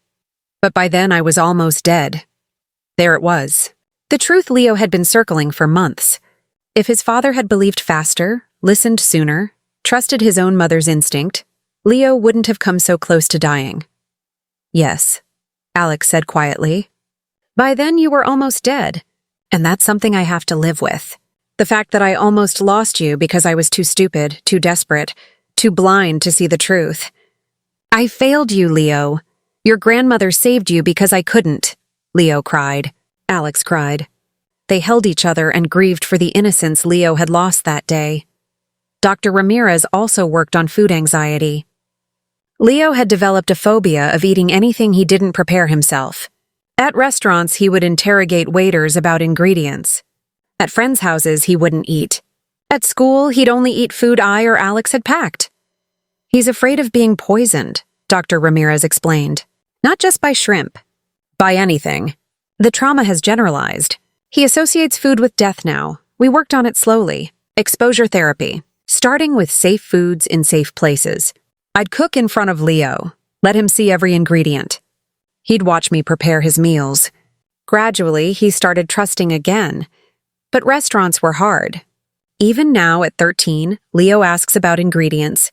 But by then I was almost dead. There it was. The truth Leo had been circling for months. If his father had believed faster, listened sooner, trusted his own mother's instinct, Leo wouldn't have come so close to dying. Yes, Alex said quietly. By then you were almost dead, and that's something I have to live with. The fact that I almost lost you because I was too stupid, too desperate, too blind to see the truth. I failed you, Leo. Your grandmother saved you because I couldn't, Leo cried. Alex cried. They held each other and grieved for the innocence Leo had lost that day. Dr. Ramirez also worked on food anxiety. Leo had developed a phobia of eating anything he didn't prepare himself. At restaurants, he would interrogate waiters about ingredients. At friends' houses, he wouldn't eat. At school, he'd only eat food I or Alex had packed. He's afraid of being poisoned, Dr. Ramirez explained. Not just by shrimp. By anything. The trauma has generalized. He associates food with death now. We worked on it slowly. Exposure therapy. Starting with safe foods in safe places. I'd cook in front of Leo. Let him see every ingredient. He'd watch me prepare his meals. Gradually, he started trusting again. But restaurants were hard. Even now, at 13, Leo asks about ingredients.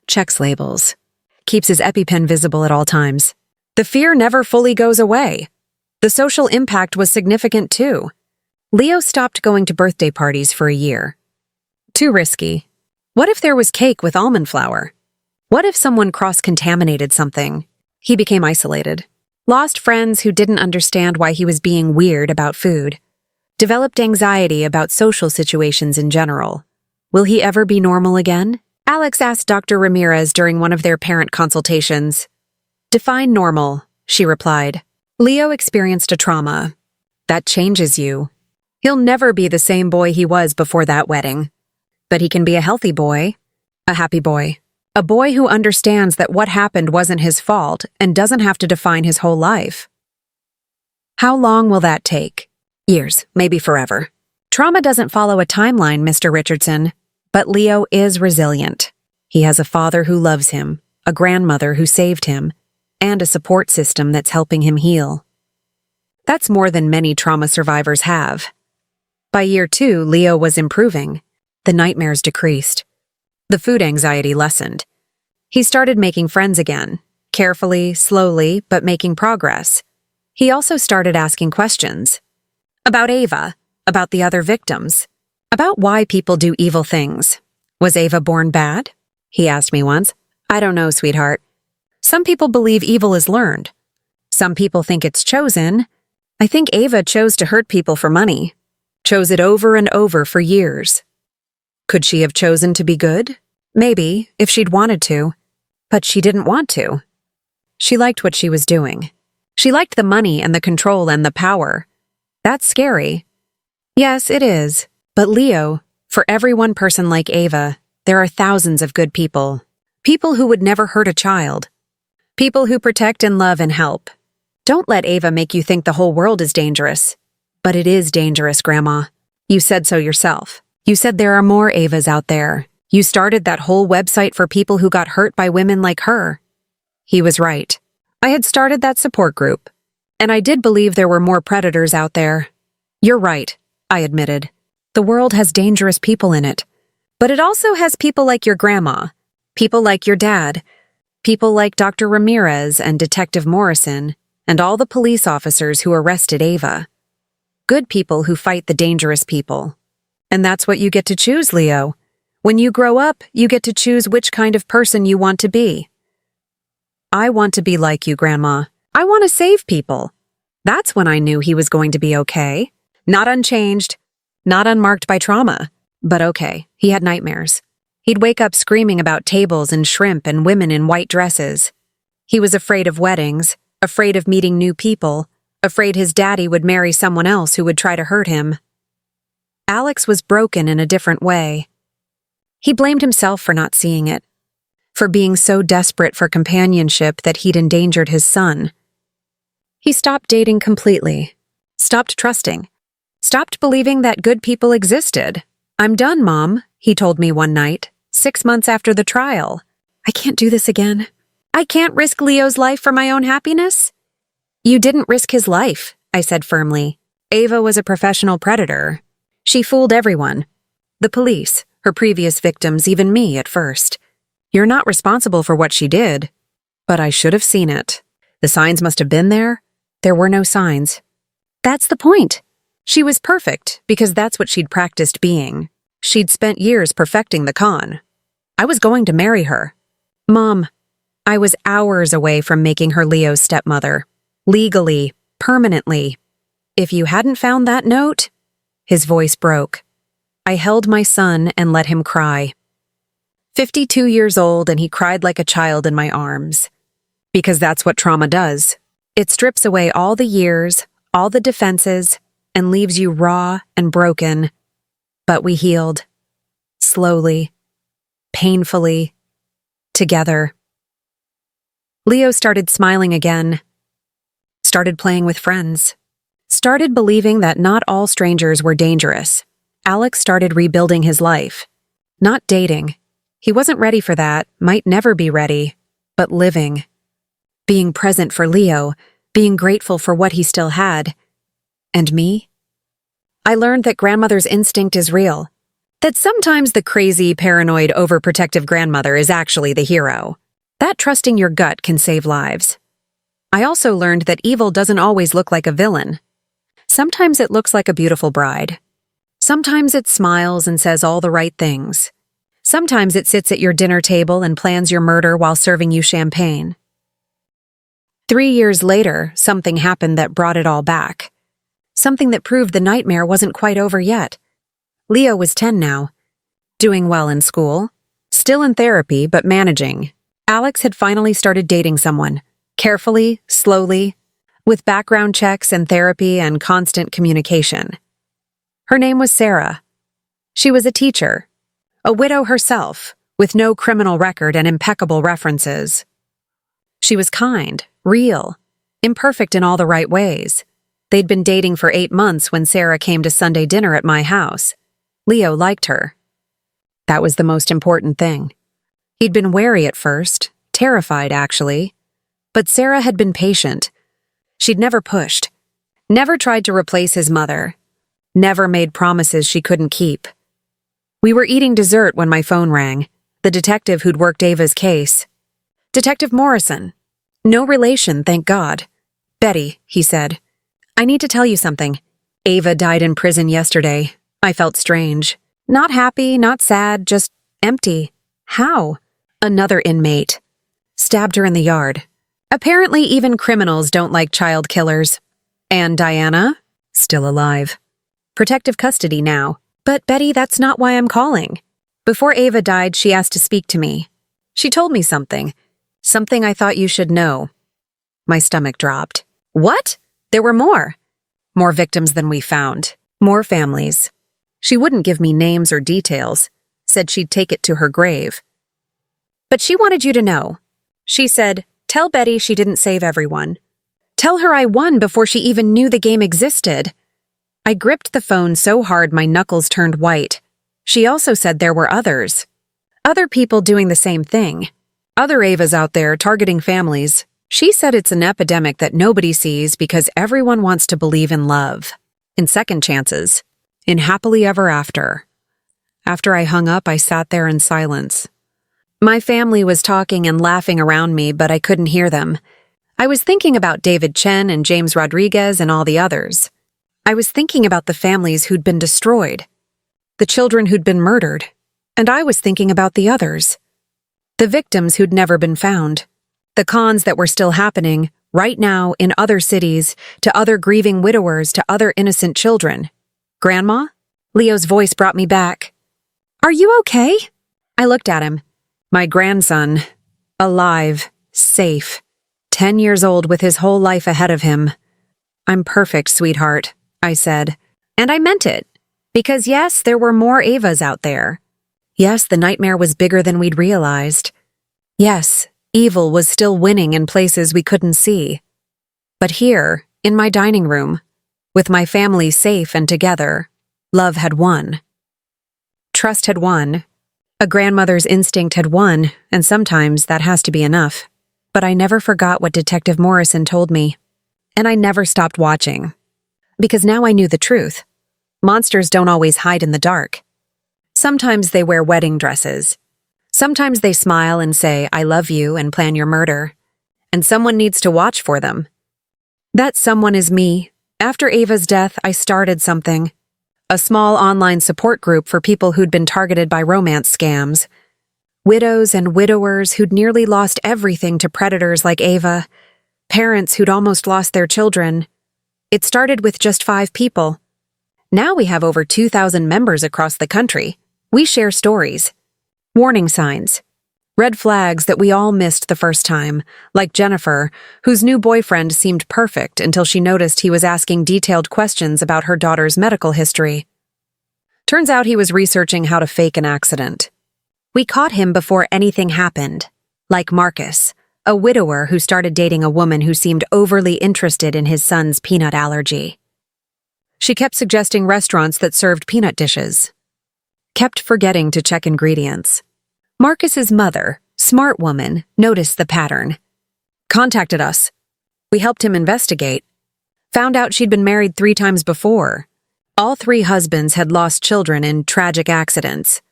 Checks labels. Keeps his EpiPen visible at all times. The fear never fully goes away. The social impact was significant too. Leo stopped going to birthday parties for a year. Too risky. What if there was cake with almond flour? What if someone cross-contaminated something? He became isolated. Lost friends who didn't understand why he was being weird about food. Developed anxiety about social situations in general. Will he ever be normal again? Alex asked Dr. Ramirez during one of their parent consultations. Define normal, she replied. Leo experienced a trauma. That changes you. He'll never be the same boy he was before that wedding. But he can be a healthy boy, a happy boy, a boy who understands that what happened wasn't his fault and doesn't have to define his whole life. How long will that take? Years, maybe forever. Trauma doesn't follow a timeline, Mr. Richardson, but Leo is resilient. He has a father who loves him, a grandmother who saved him, and a support system that's helping him heal. That's more than many trauma survivors have. By year 2, Leo was improving. The nightmares decreased. The food anxiety lessened. He started making friends again, carefully, slowly, but making progress. He also started asking questions. About Ava, about the other victims, about why people do evil things. Was Ava born bad? He asked me once. I don't know, sweetheart. Some people believe evil is learned. Some people think it's chosen. I think Ava chose to hurt people for money. Chose it over and over for years. Could she have chosen to be good? Maybe, if she'd wanted to. But she didn't want to. She liked what she was doing. She liked the money and the control and the power. That's scary. Yes, it is. But Leo, for every one person like Ava, there are thousands of good people. People who would never hurt a child. People who protect and love and help. Don't let Ava make you think the whole world is dangerous. But it is dangerous, Grandma. You said so yourself. You said there are more Avas out there. You started that whole website for people who got hurt by women like her. He was right. I had started that support group. And I did believe there were more predators out there. You're right, I admitted. The world has dangerous people in it. But it also has people like your grandma, people like your dad, people like Dr. Ramirez and Detective Morrison, and all the police officers who arrested Ava. Good people who fight the dangerous people. And that's what you get to choose, Leo. When you grow up, you get to choose which kind of person you want to be. I want to be like you, Grandma. I want to save people. That's when I knew he was going to be okay. Not unchanged, not unmarked by trauma, but okay. He had nightmares. He'd wake up screaming about tables and shrimp and women in white dresses. He was afraid of weddings, afraid of meeting new people, afraid his daddy would marry someone else who would try to hurt him. Alex was broken in a different way. He blamed himself for not seeing it, for being so desperate for companionship that he'd endangered his son. He stopped dating completely, stopped trusting, stopped believing that good people existed. I'm done, Mom, he told me one night, 6 months after the trial. I can't do this again. I can't risk Leo's life for my own happiness. You didn't risk his life, I said firmly. Ava was a professional predator. She fooled everyone. The police, her previous victims, even me at first. You're not responsible for what she did. But I should have seen it. The signs must have been there. There were no signs. That's the point. She was perfect because that's what she'd practiced being. She'd spent years perfecting the con. I was going to marry her. Mom, I was hours away from making her Leo's stepmother. Legally, permanently. If you hadn't found that note... His voice broke. I held my son and let him cry. 52 years old, and he cried like a child in my arms. Because that's what trauma does. It strips away all the years, all the defenses, and leaves you raw and broken. But we healed. Slowly. Painfully. Together. Leo started smiling again. Started playing with friends. Started believing that not all strangers were dangerous. Alex started rebuilding his life. Not dating. He wasn't ready for that, might never be ready, but living. Being present for Leo, being grateful for what he still had. And me? I learned that grandmother's instinct is real. That sometimes the crazy, paranoid, overprotective grandmother is actually the hero. That trusting your gut can save lives. I also learned that evil doesn't always look like a villain. Sometimes it looks like a beautiful bride. Sometimes it smiles and says all the right things. Sometimes it sits at your dinner table and plans your murder while serving you champagne. 3 years later, something happened that brought it all back. Something that proved the nightmare wasn't quite over yet. Leo was 10 now. Doing well in school. Still in therapy, but managing. Alex had finally started dating someone. Carefully, slowly, with background checks and therapy and constant communication. Her name was Sarah. She was a teacher. A widow herself, with no criminal record and impeccable references. She was kind, real, imperfect in all the right ways. They'd been dating for 8 months when Sarah came to Sunday dinner at my house. Leo liked her. That was the most important thing. He'd been wary at first, terrified actually, but Sarah had been patient. She'd never pushed, never tried to replace his mother, never made promises she couldn't keep. We were eating dessert when my phone rang, the detective who'd worked Ava's case. Detective Morrison. No relation, thank God. Betty, he said. I need to tell you something. Ava died in prison yesterday. I felt strange. Not happy, not sad, just empty. How? Another inmate. Stabbed her in the yard. Apparently even criminals don't like child killers. And Diana? Still alive. Protective custody now. But Betty, that's not why I'm calling. Before Ava died, she asked to speak to me. She told me something. Something I thought you should know. My stomach dropped. What? There were more. More victims than we found. More families. She wouldn't give me names or details. Said she'd take it to her grave. But she wanted you to know. She said, tell Betty she didn't save everyone. Tell her I won before she even knew the game existed. I gripped the phone so hard my knuckles turned white. She also said there were others. Other people doing the same thing. Other Avas out there targeting families. She said it's an epidemic that nobody sees because everyone wants to believe in love, in second chances, in happily ever after. After I hung up, I sat there in silence. My family was talking and laughing around me, but I couldn't hear them. I was thinking about David Chen and James Rodriguez and all the others. I was thinking about the families who'd been destroyed, the children who'd been murdered, and I was thinking about the others, the victims who'd never been found. The cons that were still happening, right now, in other cities, to other grieving widowers, to other innocent children. Grandma? Leo's voice brought me back. Are you okay? I looked at him. My grandson. Alive. Safe. 10 years old with his whole life ahead of him. I'm perfect, sweetheart, I said. And I meant it. Because yes, there were more Avas out there. Yes, the nightmare was bigger than we'd realized. Yes, evil was still winning in places we couldn't see. But here, in my dining room, with my family safe and together, love had won. Trust had won. A grandmother's instinct had won, and sometimes that has to be enough. But I never forgot what Detective Morrison told me. And I never stopped watching. Because now I knew the truth. Monsters don't always hide in the dark. Sometimes they wear wedding dresses. Sometimes they smile and say, I love you, and plan your murder. And someone needs to watch for them. That someone is me. After Ava's death, I started something. A small online support group for people who'd been targeted by romance scams. Widows and widowers who'd nearly lost everything to predators like Ava. Parents who'd almost lost their children. It started with just 5 people. Now we have over 2,000 members across the country. We share stories. Warning signs. Red flags that we all missed the first time, like Jennifer, whose new boyfriend seemed perfect until she noticed he was asking detailed questions about her daughter's medical history. Turns out he was researching how to fake an accident. We caught him before anything happened, like Marcus, a widower who started dating a woman who seemed overly interested in his son's peanut allergy. She kept suggesting restaurants that served peanut dishes. Kept forgetting to check ingredients. Marcus's mother, smart woman, noticed the pattern. Contacted us. We helped him investigate. Found out she'd been married 3 times before. All 3 husbands had lost children in tragic accidents.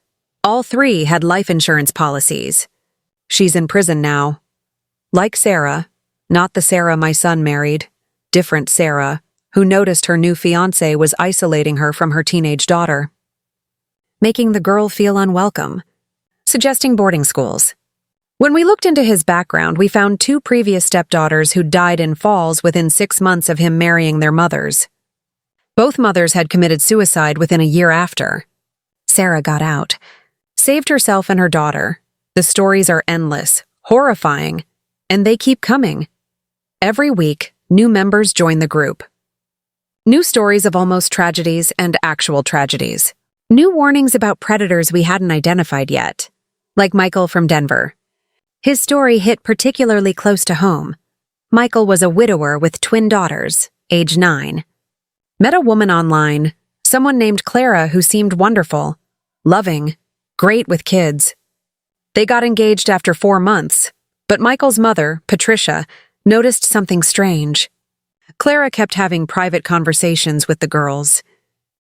All 3 had life insurance policies. She's in prison now. Like Sarah, not the Sarah my son married, different Sarah, who noticed her new fiancé was isolating her from her teenage daughter. Making the girl feel unwelcome. Suggesting boarding schools. When we looked into his background, we found 2 previous stepdaughters who died in falls within 6 months of him marrying their mothers. Both mothers had committed suicide within a year after. Sarah got out. Saved herself and her daughter. The stories are endless, horrifying, and they keep coming. Every week, new members join the group. New stories of almost tragedies and actual tragedies. New warnings about predators we hadn't identified yet, like Michael from Denver. His story hit particularly close to home. Michael was a widower with twin daughters, age 9. Met a woman online, someone named Clara who seemed wonderful, loving, great with kids. They got engaged after 4 months, but Michael's mother, Patricia, noticed something strange. Clara kept having private conversations with the girls,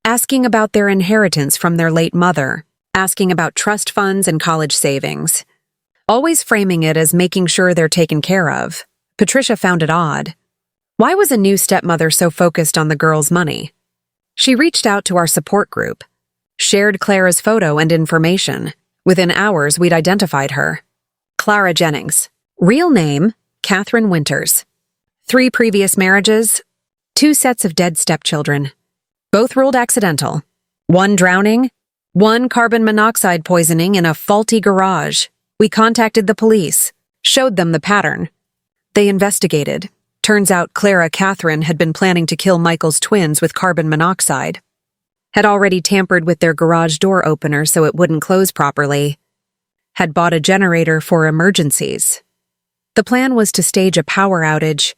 asking about their inheritance from their late mother, asking about trust funds and college savings, always framing it as making sure they're taken care of. Patricia found it odd. Why was a new stepmother so focused on the girls' money? She reached out to our support group, shared Clara's photo and information. Within hours, we'd identified her. Clara Jennings. Real name, Catherine Winters. 3 previous marriages, 2 sets of dead stepchildren. Both ruled accidental. 1 drowning, 1 carbon monoxide poisoning in a faulty garage. We contacted the police, showed them the pattern. They investigated. Turns out Clara Catherine had been planning to kill Michael's twins with carbon monoxide. Had already tampered with their garage door opener so it wouldn't close properly. Had bought a generator for emergencies. The plan was to stage a power outage,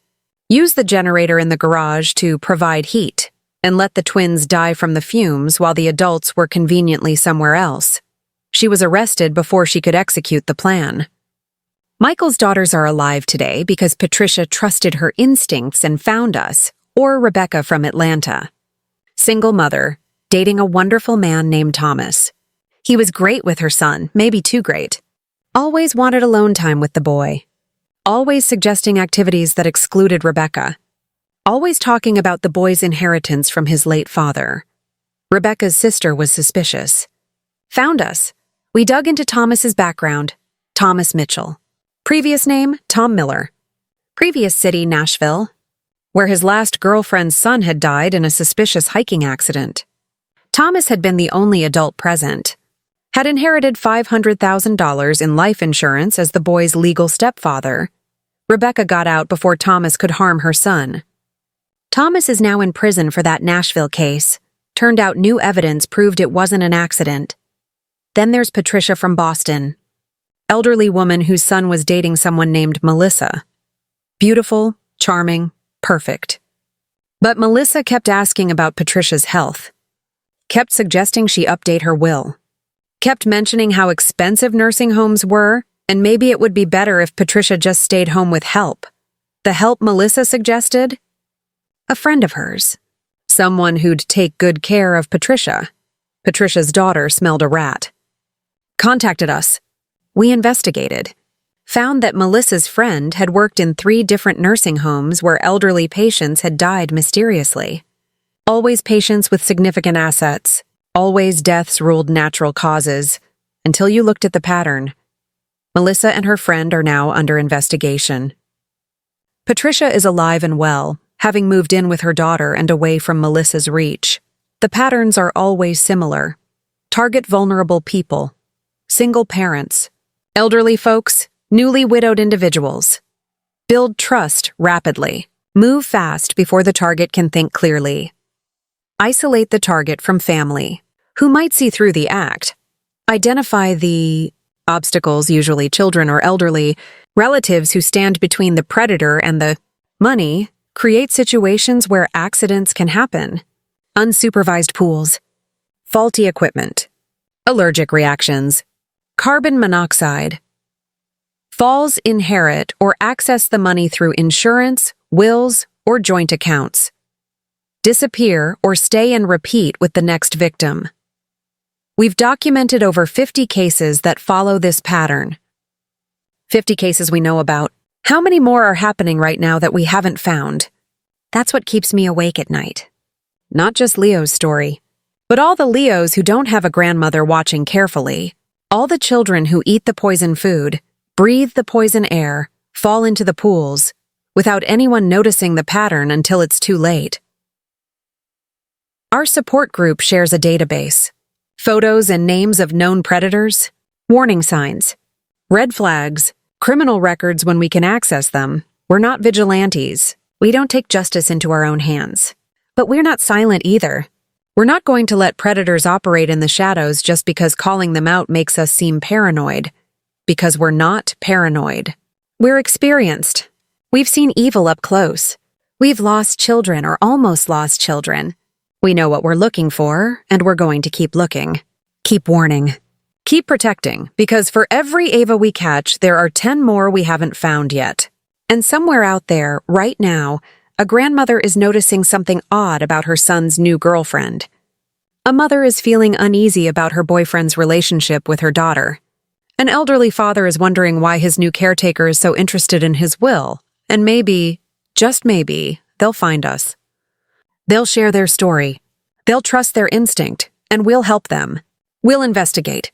use the generator in the garage to provide heat, and let the twins die from the fumes while the adults were conveniently somewhere else. She was arrested before she could execute the plan. Michael's daughters are alive today because Patricia trusted her instincts and found us, or Rebecca from Atlanta. Single mother, dating a wonderful man named Thomas. He was great with her son, maybe too great. Always wanted alone time with the boy. Always suggesting activities that excluded Rebecca. Always talking about the boy's inheritance from his late father. Rebecca's sister was suspicious. Found us. We dug into Thomas's background. Thomas Mitchell. Previous name, Tom Miller. Previous city, Nashville, where his last girlfriend's son had died in a suspicious hiking accident. Thomas had been the only adult present. Had inherited $500,000 in life insurance as the boy's legal stepfather. Rebecca got out before Thomas could harm her son. Thomas is now in prison for that Nashville case. Turned out new evidence proved it wasn't an accident. Then there's Patricia from Boston. Elderly woman whose son was dating someone named Melissa. Beautiful, charming, perfect. But Melissa kept asking about Patricia's health. Kept suggesting she update her will. Kept mentioning how expensive nursing homes were, and maybe it would be better if Patricia just stayed home with help. The help Melissa suggested? A friend of hers. Someone who'd take good care of Patricia. Patricia's daughter smelled a rat. Contacted us. We investigated. Found that Melissa's friend had worked in 3 different nursing homes where elderly patients had died mysteriously. Always patients with significant assets. Always deaths ruled natural causes. Until you looked at the pattern. Melissa and her friend are now under investigation. Patricia is alive and well, having moved in with her daughter and away from Melissa's reach. The patterns are always similar. Target vulnerable people. Single parents. Elderly folks. Newly widowed individuals. Build trust rapidly. Move fast before the target can think clearly. Isolate the target from family, who might see through the act. Identify the obstacles, usually children or elderly, relatives who stand between the predator and the money. Create situations where accidents can happen. Unsupervised pools. Faulty equipment. Allergic reactions. Carbon monoxide. Falls inherit or access the money through insurance, wills, or joint accounts. Disappear or stay and repeat with the next victim. We've documented over 50 cases that follow this pattern. 50 cases we know about. How many more are happening right now that we haven't found? That's what keeps me awake at night. Not just Leo's story, but all the Leos who don't have a grandmother watching carefully. All the children who eat the poison food, breathe the poison air, fall into the pools, without anyone noticing the pattern until it's too late. Our support group shares a database. Photos and names of known predators, warning signs, red flags, criminal records when we can access them. We're not vigilantes. We don't take justice into our own hands. But we're not silent either. We're not going to let predators operate in the shadows just because calling them out makes us seem paranoid. Because we're not paranoid. We're experienced. We've seen evil up close. We've lost children or almost lost children. We know what we're looking for, and we're going to keep looking. Keep warning. Keep protecting, because for every Ava we catch, there are 10 more we haven't found yet. And somewhere out there, right now, a grandmother is noticing something odd about her son's new girlfriend. A mother is feeling uneasy about her boyfriend's relationship with her daughter. An elderly father is wondering why his new caretaker is so interested in his will, and maybe, just maybe, they'll find us. They'll share their story. They'll trust their instinct, and we'll help them. We'll investigate.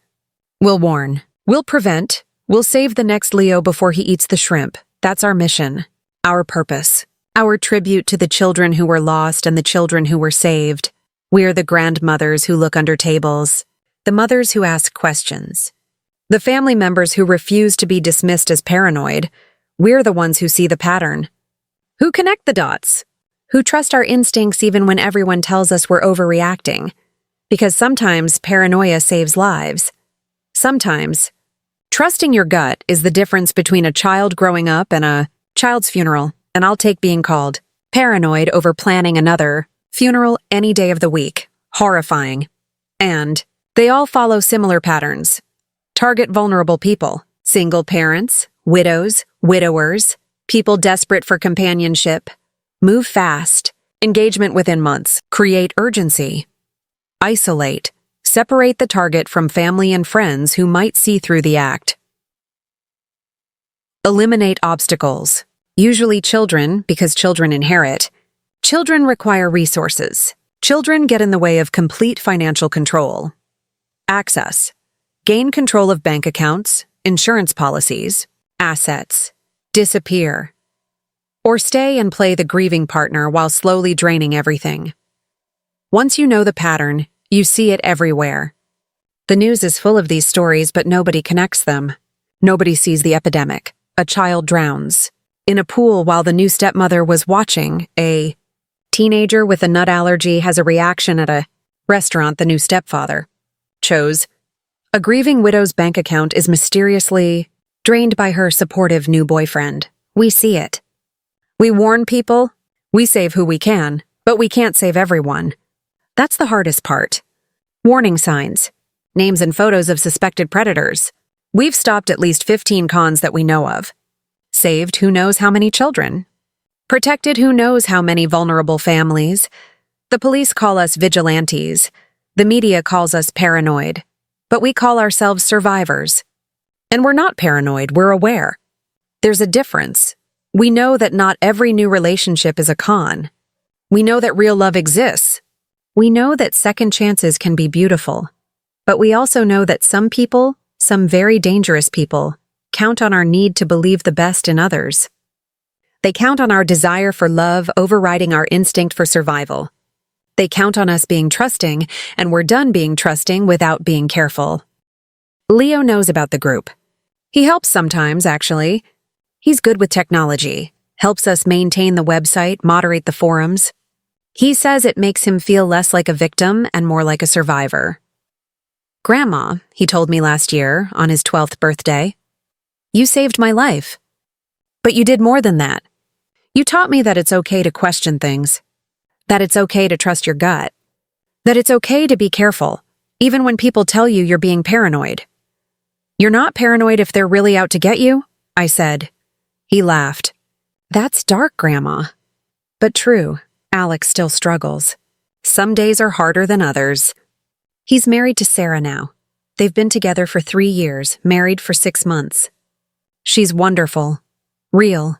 We'll warn. We'll prevent. We'll save the next Leo before he eats the shrimp. That's our mission. Our purpose. Our tribute to the children who were lost and the children who were saved. We're the grandmothers who look under tables. The mothers who ask questions. The family members who refuse to be dismissed as paranoid. We're the ones who see the pattern. Who connect the dots. Who trust our instincts even when everyone tells us we're overreacting. Because sometimes paranoia saves lives. Sometimes, trusting your gut is the difference between a child growing up and a child's funeral, and I'll take being called paranoid over planning another funeral any day of the week. Horrifying. And they all follow similar patterns. Target vulnerable people, single parents, widows, widowers, people desperate for companionship. Move fast. Engagement within months. Create urgency. Isolate. Separate the target from family and friends who might see through the act. Eliminate obstacles. Usually children, because children inherit. Children require resources. Children get in the way of complete financial control. Access. Gain control of bank accounts, insurance policies, assets. Disappear. Or stay and play the grieving partner while slowly draining everything. Once you know the pattern, you see it everywhere. The news is full of these stories, but nobody connects them. Nobody sees the epidemic. A child drowns. In a pool while the new stepmother was watching, a teenager with a nut allergy has a reaction at a restaurant the new stepfather chose. A grieving widow's bank account is mysteriously drained by her supportive new boyfriend. We see it. We warn people. We save who we can, but we can't save everyone. That's the hardest part. Warning signs. Names and photos of suspected predators. We've stopped at least 15 cons that we know of. Saved who knows how many children. Protected who knows how many vulnerable families. The police call us vigilantes. The media calls us paranoid. But we call ourselves survivors. And we're not paranoid, we're aware. There's a difference. We know that not every new relationship is a con. We know that real love exists. We know that second chances can be beautiful. But we also know that some people, some very dangerous people, count on our need to believe the best in others. They count on our desire for love overriding our instinct for survival. They count on us being trusting, and we're done being trusting without being careful. Leo knows about the group. He helps sometimes, actually. He's good with technology, helps us maintain the website, moderate the forums. He says it makes him feel less like a victim and more like a survivor. Grandma, he told me last year, on his 12th birthday, you saved my life. But you did more than that. You taught me that it's okay to question things, that it's okay to trust your gut, that it's okay to be careful, even when people tell you you're being paranoid. You're not paranoid if they're really out to get you, I said. He laughed. That's dark, Grandma. But true. Alex still struggles. Some days are harder than others. He's married to Sarah now. They've been together for 3 years, married for 6 months. She's wonderful. Real.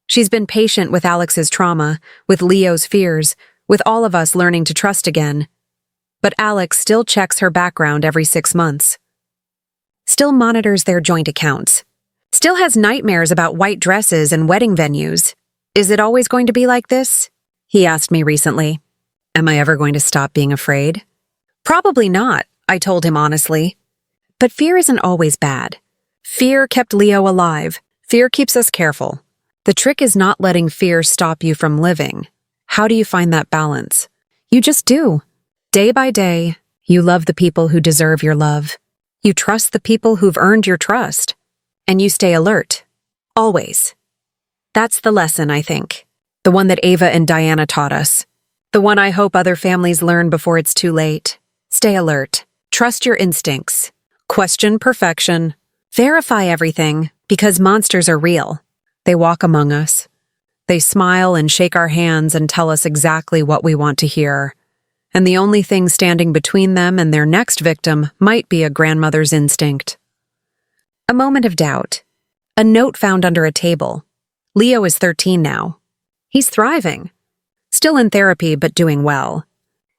She's been patient with Alex's trauma, with Leo's fears, with all of us learning to trust again. But Alex still checks her background every 6 months. Still monitors their joint accounts. Still has nightmares about white dresses and wedding venues. Is it always going to be like this? He asked me recently. Am I ever going to stop being afraid? Probably not, I told him honestly. But fear isn't always bad. Fear kept Leo alive. Fear keeps us careful. The trick is not letting fear stop you from living. How do you find that balance? You just do. Day by day, you love the people who deserve your love. You trust the people who've earned your trust. And you stay alert. Always. That's the lesson, I think. The one that Ava and Diana taught us. The one I hope other families learn before it's too late. Stay alert. Trust your instincts. Question perfection. Verify everything, because monsters are real. They walk among us. They smile and shake our hands and tell us exactly what we want to hear. And the only thing standing between them and their next victim might be a grandmother's instinct. A moment of doubt. A note found under a table. Leo is 13 now. He's thriving. Still in therapy, but doing well.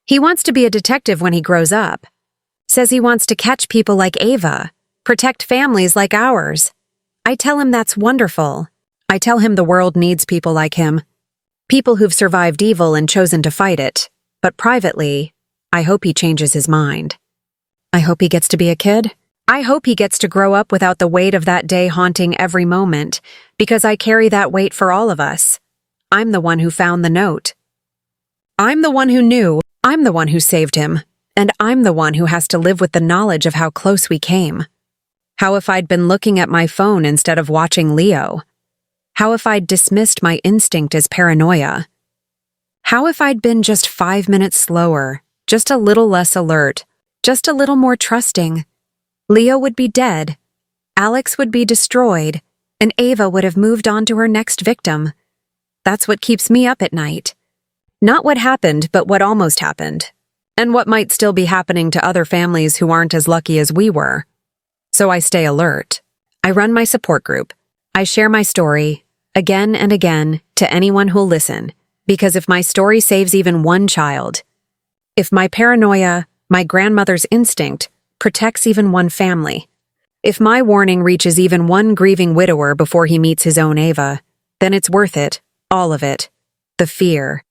He wants to be a detective when he grows up. Says he wants to catch people like Ava, protect families like ours. I tell him that's wonderful. I tell him the world needs people like him. People who've survived evil and chosen to fight it. But privately, I hope he changes his mind. I hope he gets to be a kid. I hope he gets to grow up without the weight of that day haunting every moment, because I carry that weight for all of us. I'm the one who found the note. I'm the one who knew. I'm the one who saved him. And I'm the one who has to live with the knowledge of how close we came. How if I'd been looking at my phone instead of watching Leo? How if I'd dismissed my instinct as paranoia? How if I'd been just 5 minutes slower, just a little less alert, just a little more trusting? Leo would be dead, Alex would be destroyed, and Ava would have moved on to her next victim. That's what keeps me up at night. Not what happened, but what almost happened. And what might still be happening to other families who aren't as lucky as we were. So I stay alert. I run my support group. I share my story, again and again, to anyone who'll listen. Because if my story saves even one child, if my paranoia, my grandmother's instinct, protects even one family, if my warning reaches even one grieving widower before he meets his own Ava, then it's worth it, all of it. The fear,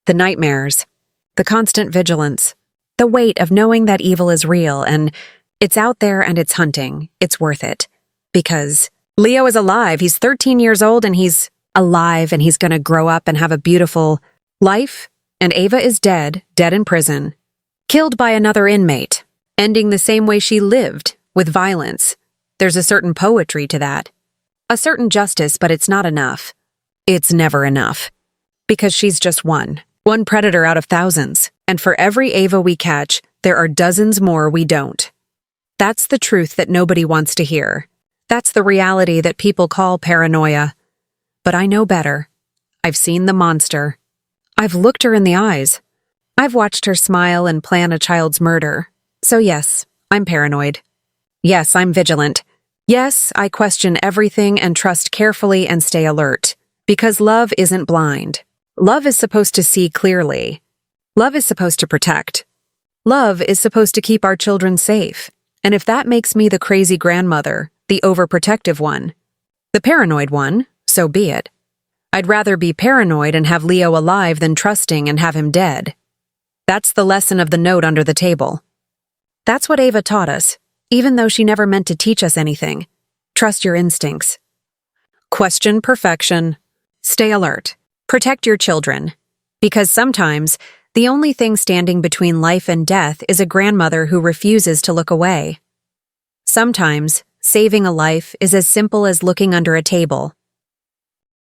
the nightmares, the constant vigilance, the weight of knowing that evil is real and it's out there and it's hunting. It's worth it. Because Leo is alive. He's 13 years old and he's alive and he's going to grow up and have a beautiful life. And Ava is dead in prison, killed by another inmate, ending the same way she lived, with violence. There's a certain poetry to that. A certain justice, but it's not enough. It's never enough. Because she's just one predator out of thousands, and for every Ava we catch, there are dozens more we don't. That's the truth that nobody wants to hear. That's the reality that people call paranoia. But I know better. I've seen the monster. I've looked her in the eyes. I've watched her smile and plan a child's murder. So yes, I'm paranoid. Yes, I'm vigilant. Yes, I question everything and trust carefully and stay alert. Because love isn't blind. Love is supposed to see clearly. Love is supposed to protect. Love is supposed to keep our children safe. And if that makes me the crazy grandmother, the overprotective one, the paranoid one, so be it. I'd rather be paranoid and have Leo alive than trusting and have him dead. That's the lesson of the note under the table. That's what Ava taught us, even though she never meant to teach us anything. Trust your instincts. Question perfection. Stay alert. Protect your children. Because sometimes, the only thing standing between life and death is a grandmother who refuses to look away. Sometimes, saving a life is as simple as looking under a table,